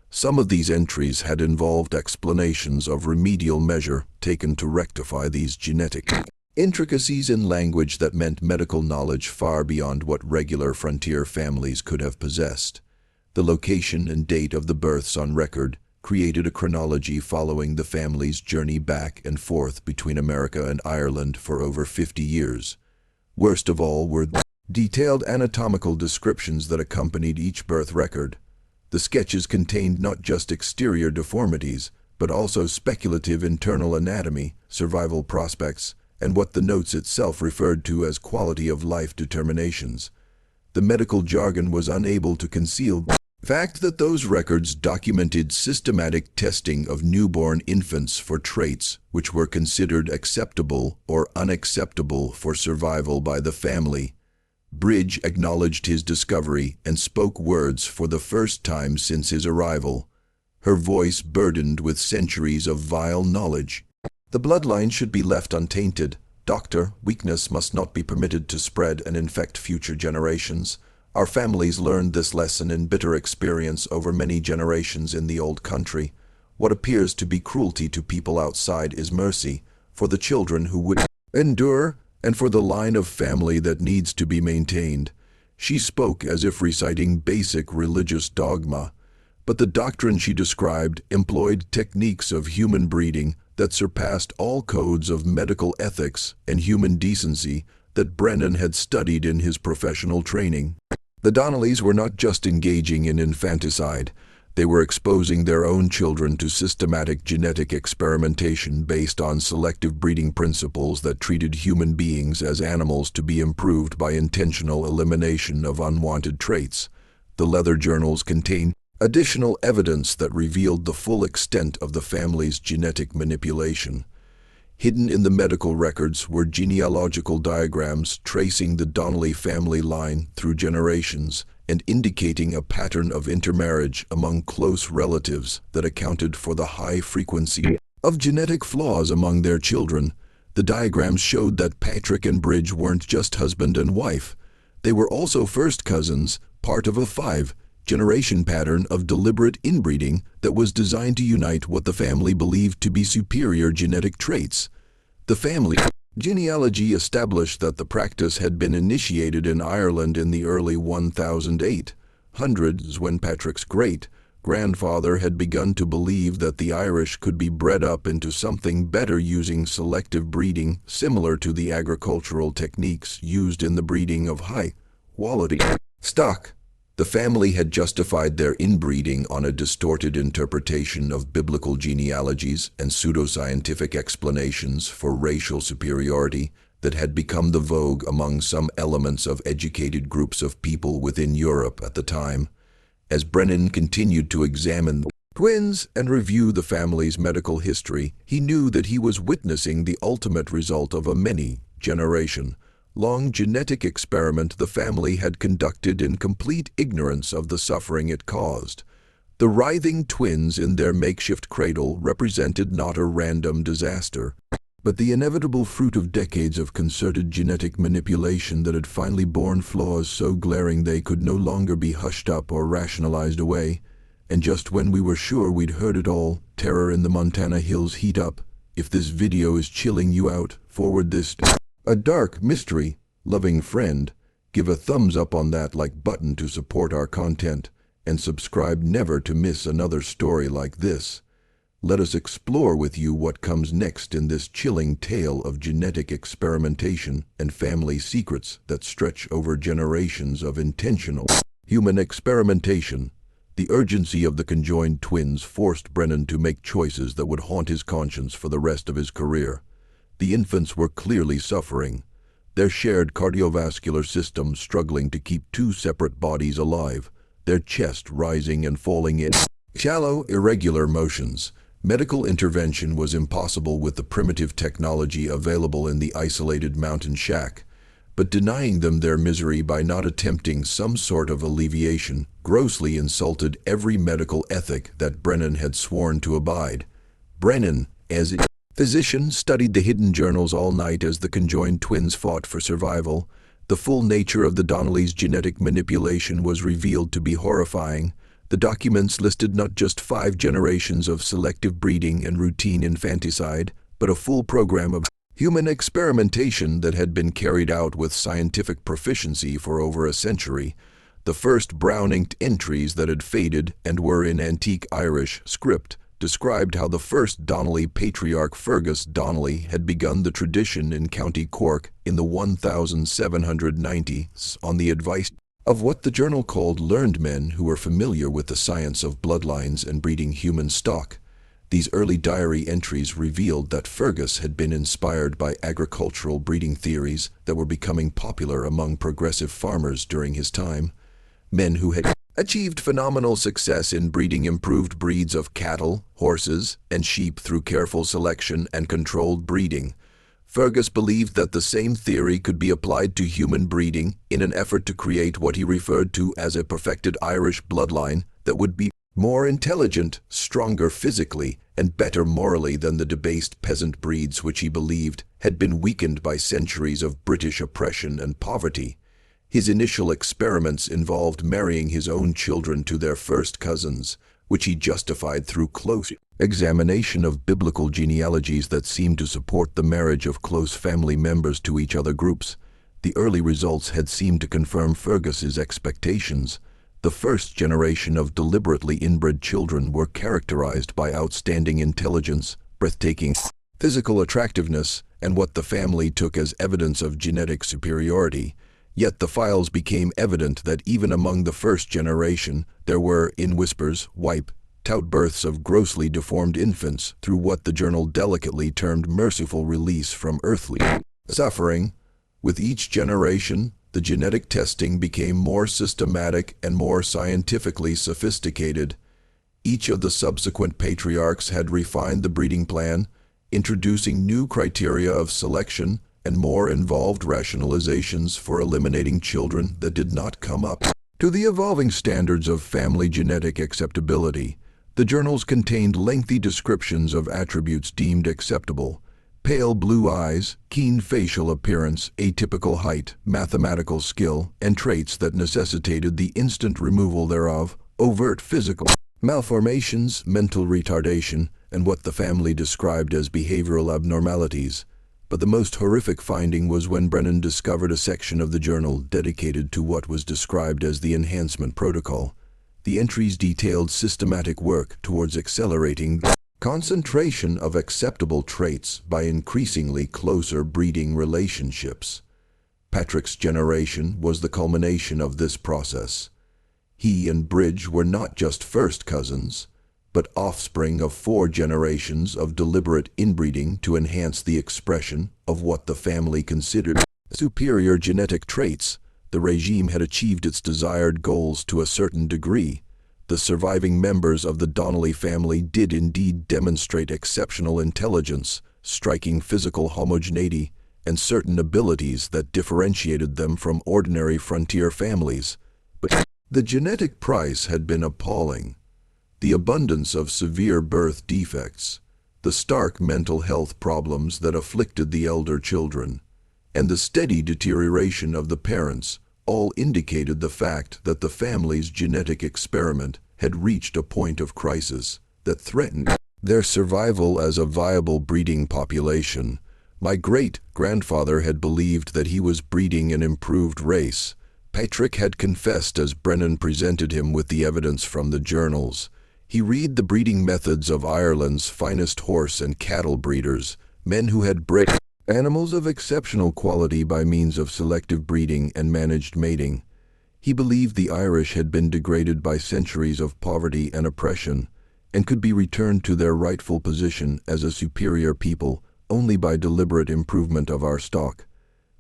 Some of these entries had involved explanations of remedial measure taken to rectify these genetic intricacies in language that meant medical knowledge far beyond what regular frontier families could have possessed. The location and date of the births on record, created a chronology following the family's journey back and forth between America and Ireland for over 50 years. Worst of all were the detailed anatomical descriptions that accompanied each birth record. The sketches contained not just exterior deformities, but also speculative internal anatomy, survival prospects, and what the notes itself referred to as quality-of-life determinations. The medical jargon was unable to conceal the fact that those records documented systematic testing of newborn infants for traits which were considered acceptable or unacceptable for survival by the family. Bridge acknowledged his discovery and spoke words for the first time since his arrival, her voice burdened with centuries of vile knowledge. The bloodline should be left untainted. Doctor, weakness must not be permitted to spread and infect future generations. Our families learned this lesson in bitter experience over many generations in the old country. What appears to be cruelty to people outside is mercy for the children who would endure and for the line of family that needs to be maintained. She spoke as if reciting basic religious dogma, but the doctrine she described employed techniques of human breeding that surpassed all codes of medical ethics and human decency that Brennan had studied in his professional training. The Donnellys were not just engaging in infanticide, they were exposing their own children to systematic genetic experimentation based on selective breeding principles that treated human beings as animals to be improved by intentional elimination of unwanted traits. The leather journals contain additional evidence that revealed the full extent of the family's genetic manipulation. Hidden in the medical records were genealogical diagrams tracing the Donnelly family line through generations and indicating a pattern of intermarriage among close relatives that accounted for the high frequency of genetic flaws among their children. The diagrams showed that Patrick and Bridge weren't just husband and wife. They were also first cousins, part of a 5-generation pattern of deliberate inbreeding that was designed to unite what the family believed to be superior genetic traits. The family genealogy established that the practice had been initiated in Ireland in the early 1800s when Patrick's great-grandfather had begun to believe that the Irish could be bred up into something better using selective breeding similar to the agricultural techniques used in the breeding of high-quality stock. The family had justified their inbreeding on a distorted interpretation of biblical genealogies and pseudoscientific explanations for racial superiority that had become the vogue among some elements of educated groups of people within Europe at the time. As Brennan continued to examine the twins and review the family's medical history, he knew that he was witnessing the ultimate result of a many-generation long genetic experiment the family had conducted in complete ignorance of the suffering it caused. The writhing twins in their makeshift cradle represented not a random disaster, but the inevitable fruit of decades of concerted genetic manipulation that had finally borne flaws so glaring they could no longer be hushed up or rationalized away. And just when we were sure we'd heard it all, terror in the Montana hills heat up. If this video is chilling you out, forward this to a dark mystery loving friend. Give a thumbs up on that like button to support our content, and subscribe never to miss another story like this. Let us explore with you what comes next in this chilling tale of genetic experimentation and family secrets that stretch over generations of intentional human experimentation. The urgency of the conjoined twins forced Brennan to make choices that would haunt his conscience for the rest of his career. The infants were clearly suffering, their shared cardiovascular system struggling to keep two separate bodies alive, their chest rising and falling in shallow, irregular motions. Medical intervention was impossible with the primitive technology available in the isolated mountain shack, but denying them their misery by not attempting some sort of alleviation grossly insulted every medical ethic that Brennan had sworn to abide. Brennan, as a physician, studied the hidden journals all night as the conjoined twins fought for survival. The full nature of the Donnellys' genetic manipulation was revealed to be horrifying. The documents listed not just 5 generations of selective breeding and routine infanticide, but a full program of human experimentation that had been carried out with scientific proficiency for over a century. The The first brown-inked entries that had faded and were in antique Irish script described how the first Donnelly patriarch Fergus Donnelly had begun the tradition in County Cork in the 1790s on the advice of what the journal called learned men who were familiar with the science of bloodlines and breeding human stock. These early diary entries revealed that Fergus had been inspired by agricultural breeding theories that were becoming popular among progressive farmers during his time. Men who had achieved phenomenal success in breeding improved breeds of cattle, horses, and sheep through careful selection and controlled breeding. Fergus believed that the same theory could be applied to human breeding in an effort to create what he referred to as a perfected Irish bloodline that would be more intelligent, stronger physically, and better morally than the debased peasant breeds which he believed had been weakened by centuries of British oppression and poverty. His initial experiments involved marrying his own children to their first cousins, which he justified through close examination of biblical genealogies that seemed to support the marriage of close family members to each other groups. The early results had seemed to confirm Fergus's expectations. The first generation of deliberately inbred children were characterized by outstanding intelligence, breathtaking physical attractiveness, and what the family took as evidence of genetic superiority. Yet the files became evident that even among the first generation, there were, in whispers, wiped-out births of grossly deformed infants through what the journal delicately termed merciful release from earthly suffering. With each generation, the genetic testing became more systematic and more scientifically sophisticated. Each of the subsequent patriarchs had refined the breeding plan, introducing new criteria of selection and more involved rationalizations for eliminating children that did not come up to the evolving standards of family genetic acceptability. The journals contained lengthy descriptions of attributes deemed acceptable: pale blue eyes, keen facial appearance, atypical height, mathematical skill, and traits that necessitated the instant removal thereof, overt physical malformations, mental retardation, and what the family described as behavioral abnormalities. But the most horrific finding was when Brennan discovered a section of the journal dedicated to what was described as the enhancement protocol. The entries detailed systematic work towards accelerating the concentration of acceptable traits by increasingly closer breeding relationships. Patrick's generation was the culmination of this process. He and Bridge were not just first cousins, but offspring of 4 generations of deliberate inbreeding to enhance the expression of what the family considered superior genetic traits. The regime had achieved its desired goals to a certain degree. The surviving members of the Donnelly family did indeed demonstrate exceptional intelligence, striking physical homogeneity, and certain abilities that differentiated them from ordinary frontier families. But the genetic price had been appalling. The abundance of severe birth defects, the stark mental health problems that afflicted the elder children, and the steady deterioration of the parents all indicated the fact that the family's genetic experiment had reached a point of crisis that threatened their survival as a viable breeding population. My great-grandfather had believed that he was breeding an improved race. Patrick had confessed as Brennan presented him with the evidence from the journals. He read the breeding methods of Ireland's finest horse and cattle breeders, men who had bred animals of exceptional quality by means of selective breeding and managed mating. He believed the Irish had been degraded by centuries of poverty and oppression, and could be returned to their rightful position as a superior people only by deliberate improvement of our stock.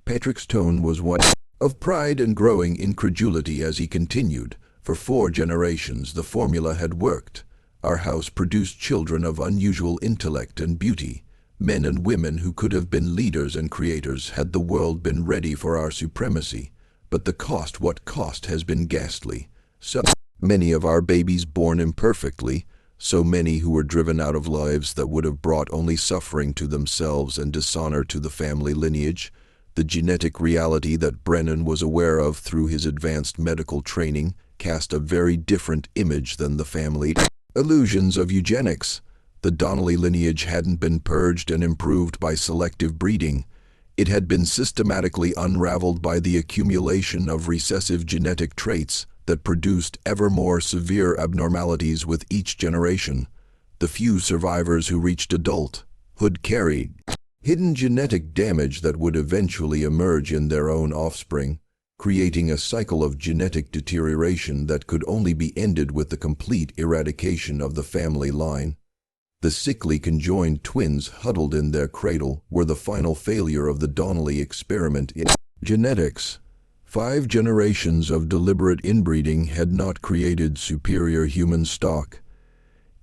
Patrick's tone was one of pride and growing incredulity as he continued. For 4 generations the formula had worked. Our house produced children of unusual intellect and beauty, men and women who could have been leaders and creators had the world been ready for our supremacy. But the cost, what cost, has been ghastly. So many of our babies born imperfectly, so many who were driven out of lives that would have brought only suffering to themselves and dishonor to the family lineage. The genetic reality that Brennan was aware of through his advanced medical training cast a very different image than the family illusions of eugenics. The Donnelly lineage hadn't been purged and improved by selective breeding. It had been systematically unraveled by the accumulation of recessive genetic traits that produced ever more severe abnormalities with each generation. The few survivors who reached adulthood carried hidden genetic damage that would eventually emerge in their own offspring, creating a cycle of genetic deterioration that could only be ended with the complete eradication of the family line. The sickly conjoined twins huddled in their cradle were the final failure of the Donnelly experiment in genetics. 5 generations of deliberate inbreeding had not created superior human stock.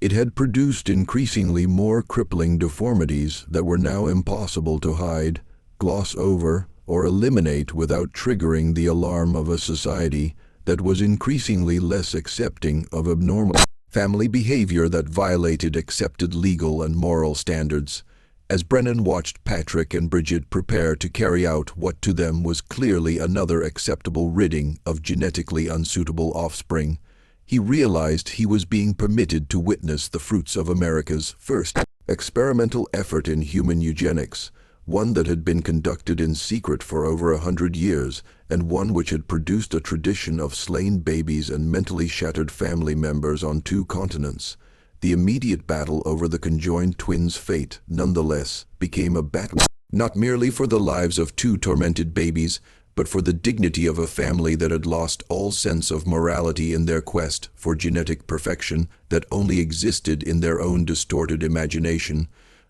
It had produced increasingly more crippling deformities that were now impossible to hide, gloss over, or eliminate without triggering the alarm of a society that was increasingly less accepting of abnormal family behavior that violated accepted legal and moral standards. As Brennan watched Patrick and Bridget prepare to carry out what to them was clearly another acceptable ridding of genetically unsuitable offspring, he realized he was being permitted to witness the fruits of America's first experimental effort in human eugenics, one that had been conducted in secret for over 100 years, and one which had produced a tradition of slain babies and mentally shattered family members on 2 continents. The immediate battle over the conjoined twins' fate, nonetheless, became a battle not merely for the lives of 2 tormented babies, but for the dignity of a family that had lost all sense of morality in their quest for genetic perfection that only existed in their own distorted imagination.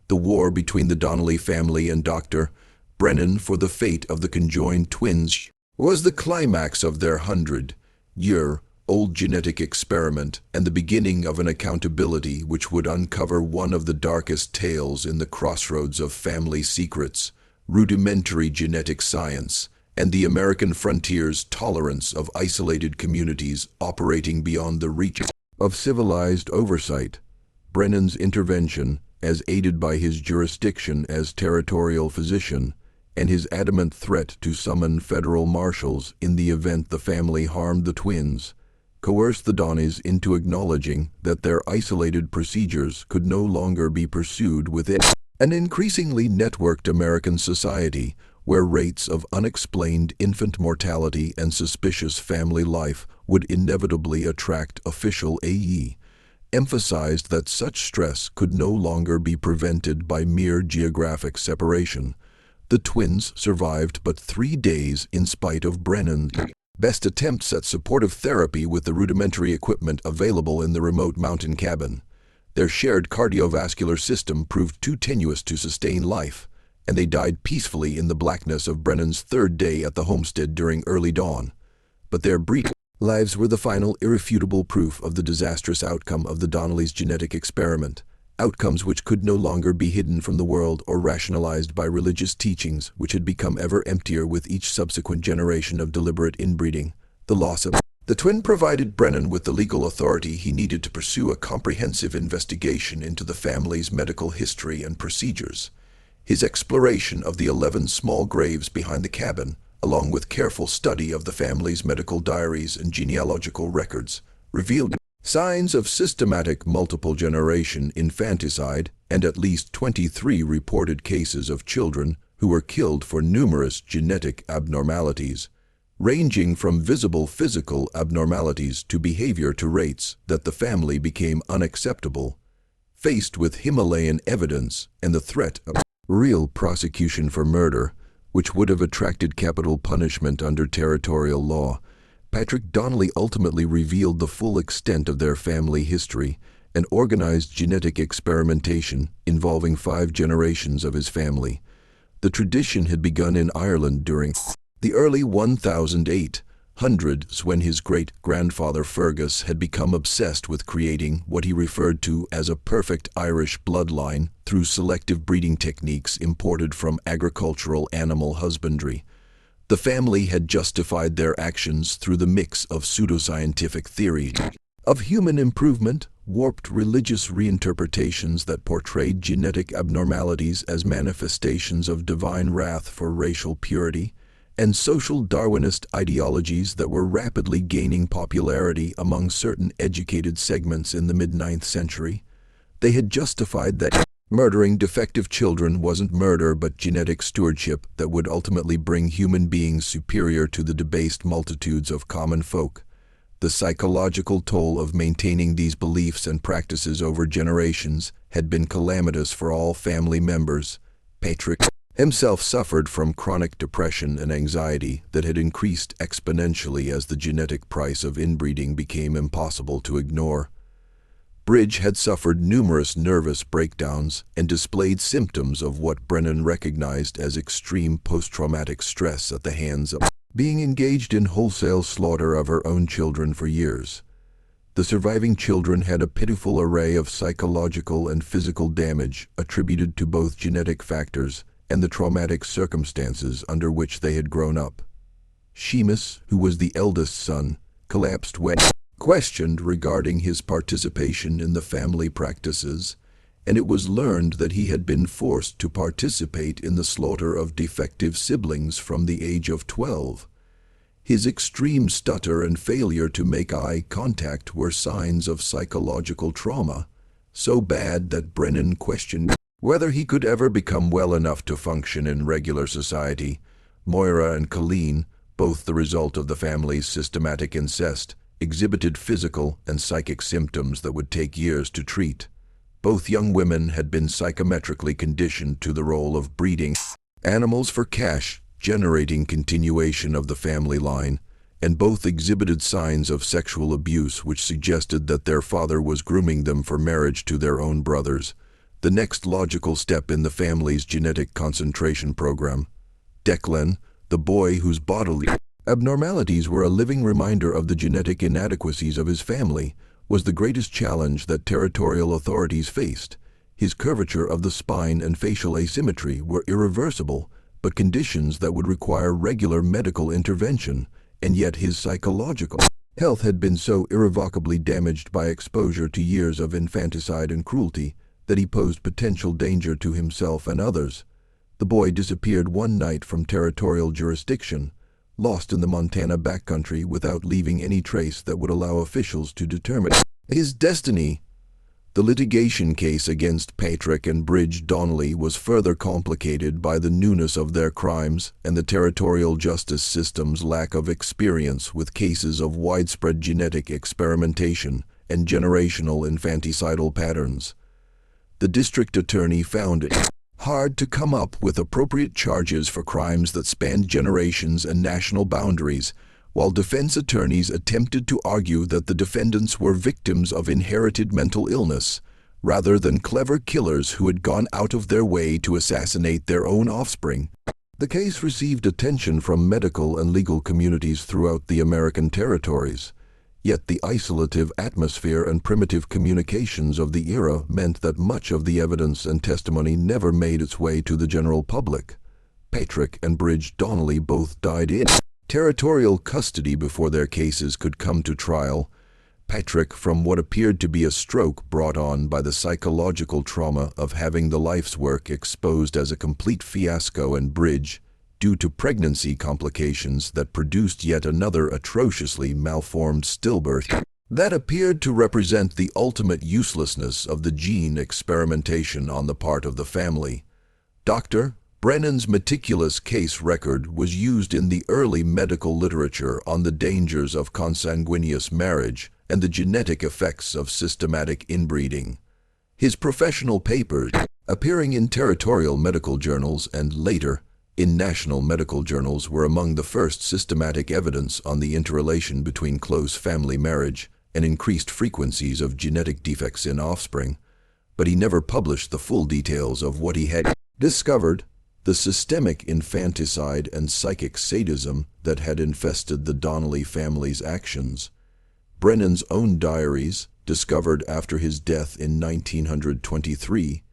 The war between the Donnelly family and Dr. Brennan for the fate of the conjoined twins was the climax of their 100-year-old genetic experiment and the beginning of an accountability which would uncover one of the darkest tales in the crossroads of family secrets, rudimentary genetic science, and the American frontier's tolerance of isolated communities operating beyond the reach of civilized oversight. Brennan's intervention, as aided by his jurisdiction as territorial physician, and his adamant threat to summon federal marshals in the event the family harmed the twins, coerced the Donneys into acknowledging that their isolated procedures could no longer be pursued within an increasingly networked American society, where rates of unexplained infant mortality and suspicious family life would inevitably attract official AE, emphasized that such stress could no longer be prevented by mere geographic separation. The twins survived but 3 days in spite of Brennan's best attempts at supportive therapy with the rudimentary equipment available in the remote mountain cabin. Their shared cardiovascular system proved too tenuous to sustain life, and they died peacefully in the blackness of Brennan's 3rd day at the homestead during early dawn. But their brief lives were the final irrefutable proof of the disastrous outcome of the Donnellys' genetic experiment, outcomes which could no longer be hidden from the world or rationalized by religious teachings which had become ever emptier with each subsequent generation of deliberate inbreeding. The loss of the twin provided Brennan with the legal authority he needed to pursue a comprehensive investigation into the family's medical history and procedures. His exploration of the 11 small graves behind the cabin, along with careful study of the family's medical diaries and genealogical records, revealed signs of systematic multiple-generation infanticide and at least 23 reported cases of children who were killed for numerous genetic abnormalities, ranging from visible physical abnormalities to behavior traits that the family became unacceptable. Faced with Himalayan evidence and the threat of real prosecution for murder, which would have attracted capital punishment under territorial law, Patrick Donnelly ultimately revealed the full extent of their family history and organized genetic experimentation involving 5 generations of his family. The tradition had begun in Ireland during the early 1800s when his great-grandfather Fergus had become obsessed with creating what he referred to as a perfect Irish bloodline through selective breeding techniques imported from agricultural animal husbandry. The family had justified their actions through the mix of pseudoscientific theory of human improvement, warped religious reinterpretations that portrayed genetic abnormalities as manifestations of divine wrath for racial purity, and social Darwinist ideologies that were rapidly gaining popularity among certain educated segments in the mid-9th century. They had justified that murdering defective children wasn't murder but genetic stewardship that would ultimately bring human beings superior to the debased multitudes of common folk. The psychological toll of maintaining these beliefs and practices over generations had been calamitous for all family members. Patrick himself suffered from chronic depression and anxiety that had increased exponentially as the genetic price of inbreeding became impossible to ignore. Bridge had suffered numerous nervous breakdowns and displayed symptoms of what Brennan recognized as extreme post-traumatic stress at the hands of being engaged in wholesale slaughter of her own children for years. The surviving children had a pitiful array of psychological and physical damage attributed to both genetic factors and the traumatic circumstances under which they had grown up. Seamus, who was the eldest son, collapsed when questioned regarding his participation in the family practices, and it was learned that he had been forced to participate in the slaughter of defective siblings from the age of 12. His extreme stutter and failure to make eye contact were signs of psychological trauma, so bad that Brennan questioned whether he could ever become well enough to function in regular society. Moira and Colleen, both the result of the family's systematic incest, exhibited physical and psychic symptoms that would take years to treat. Both young women had been psychometrically conditioned to the role of breeding animals for cash, generating continuation of the family line, and both exhibited signs of sexual abuse which suggested that their father was grooming them for marriage to their own brothers, the next logical step in the family's genetic concentration program. Declan, the boy whose bodily abnormalities were a living reminder of the genetic inadequacies of his family, was the greatest challenge that territorial authorities faced. His curvature of the spine and facial asymmetry were irreversible, but conditions that would require regular medical intervention, and yet his psychological health had been so irrevocably damaged by exposure to years of infanticide and cruelty that he posed potential danger to himself and others. The boy disappeared one night from territorial jurisdiction, lost in the Montana backcountry without leaving any trace that would allow officials to determine his destiny. The litigation case against Patrick and Bridge Donnelly was further complicated by the newness of their crimes and the territorial justice system's lack of experience with cases of widespread genetic experimentation and generational infanticidal patterns. The district attorney found it hard to come up with appropriate charges for crimes that spanned generations and national boundaries, while defense attorneys attempted to argue that the defendants were victims of inherited mental illness, rather than clever killers who had gone out of their way to assassinate their own offspring. The case received attention from medical and legal communities throughout the American territories. Yet the isolative atmosphere and primitive communications of the era meant that much of the evidence and testimony never made its way to the general public. Patrick and Bridge Donnelly both died in territorial custody before their cases could come to trial. Patrick from what appeared to be a stroke brought on by the psychological trauma of having the life's work exposed as a complete fiasco, and Bridge, due to pregnancy complications that produced yet another atrociously malformed stillbirth that appeared to represent the ultimate uselessness of the gene experimentation on the part of the family. Dr. Brennan's meticulous case record was used in the early medical literature on the dangers of consanguineous marriage and the genetic effects of systematic inbreeding. His professional papers, appearing in territorial medical journals and later in national medical journals, were among the first systematic evidence on the interrelation between close family marriage and increased frequencies of genetic defects in offspring, but he never published the full details of what he had discovered. The systemic infanticide and psychic sadism that had infested the Donnelly family's actions. Brennan's own diaries, discovered after his death in 1923,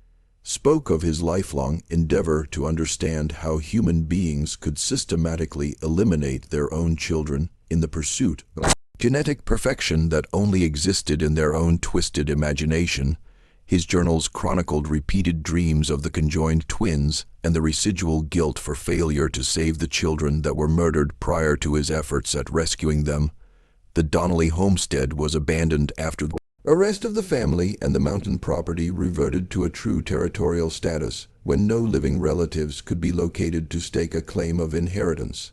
spoke of his lifelong endeavor to understand how human beings could systematically eliminate their own children in the pursuit of genetic perfection that only existed in their own twisted imagination. His journals chronicled repeated dreams of the conjoined twins and the residual guilt for failure to save the children that were murdered prior to his efforts at rescuing them. The Donnelly homestead was abandoned after the arrest of the family, and the mountain property reverted to a true territorial status when no living relatives could be located to stake a claim of inheritance.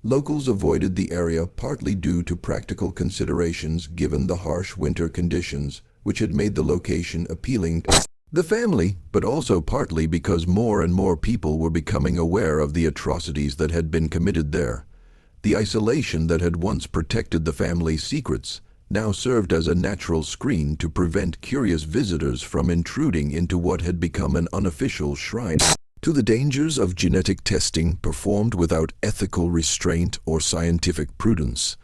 Locals avoided the area partly due to practical considerations given the harsh winter conditions, which had made the location appealing to the family, but also partly because more and more people were becoming aware of the atrocities that had been committed there. The isolation that had once protected the family's secrets now served as a natural screen to prevent curious visitors from intruding into what had become an unofficial shrine to the dangers of genetic testing performed without ethical restraint or scientific prudence.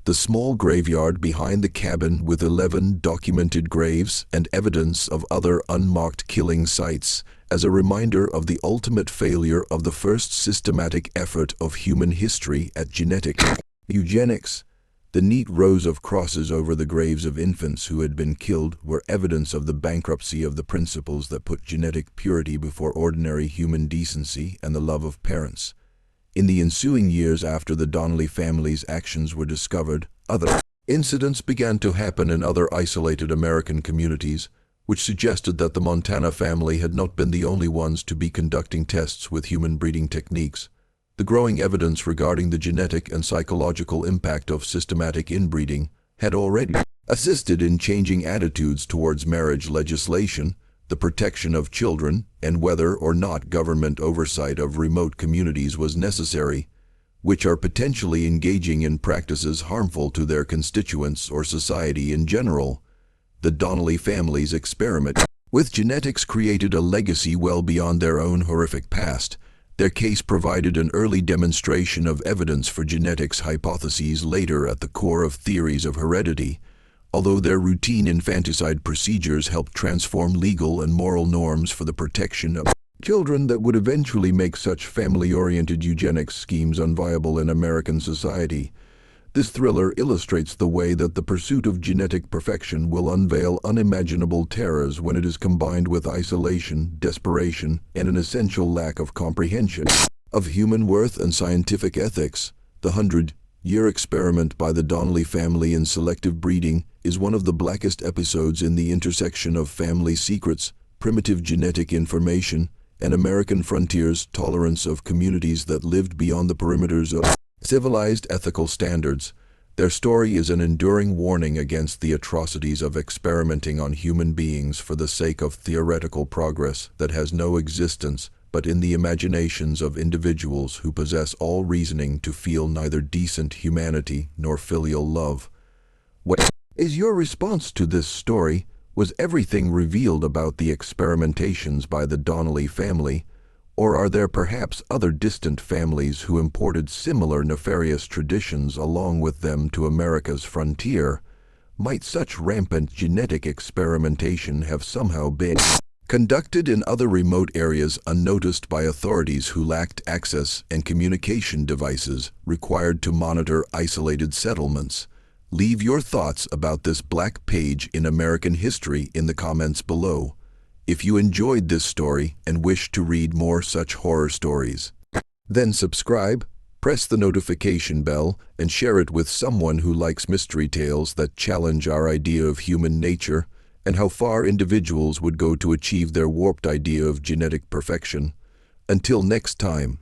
The small graveyard behind the cabin with 11 documented graves and evidence of other unmarked killing sites as a reminder of the ultimate failure of the first systematic effort of human history at genetic eugenics. The neat rows of crosses over the graves of infants who had been killed were evidence of the bankruptcy of the principles that put genetic purity before ordinary human decency and the love of parents. In the ensuing years after the Donnelly family's actions were discovered, other incidents began to happen in other isolated American communities, which suggested that the Montana family had not been the only ones to be conducting tests with human breeding techniques. The growing evidence regarding the genetic and psychological impact of systematic inbreeding had already assisted in changing attitudes towards marriage legislation, the protection of children, and whether or not government oversight of remote communities was necessary, which are potentially engaging in practices harmful to their constituents or society in general. The Donnelly family's experiment with genetics created a legacy well beyond their own horrific past. Their case provided an early demonstration of evidence for genetics hypotheses later at the core of theories of heredity, although their routine infanticide procedures helped transform legal and moral norms for the protection of children that would eventually make such family-oriented eugenics schemes unviable in American society. This thriller illustrates the way that the pursuit of genetic perfection will unveil unimaginable terrors when it is combined with isolation, desperation, and an essential lack of comprehension of human worth and scientific ethics. The 100-year experiment by the Donnelly family in selective breeding is one of the blackest episodes in the intersection of family secrets, primitive genetic information, and American frontiers tolerance of communities that lived beyond the perimeters of civilized ethical standards. Their story is an enduring warning against the atrocities of experimenting on human beings for the sake of theoretical progress that has no existence but in the imaginations of individuals who possess all reasoning to feel neither decent humanity nor filial love. What is your response to this story? Was everything revealed about the experimentations by the Donnelly family? Or are there perhaps other distant families who imported similar nefarious traditions along with them to America's frontier? Might such rampant genetic experimentation have somehow been conducted in other remote areas unnoticed by authorities who lacked access and communication devices required to monitor isolated settlements? Leave your thoughts about this black page in American history in the comments below. If you enjoyed this story and wish to read more such horror stories, then subscribe, press the notification bell, and share it with someone who likes mystery tales that challenge our idea of human nature and how far individuals would go to achieve their warped idea of genetic perfection. Until next time.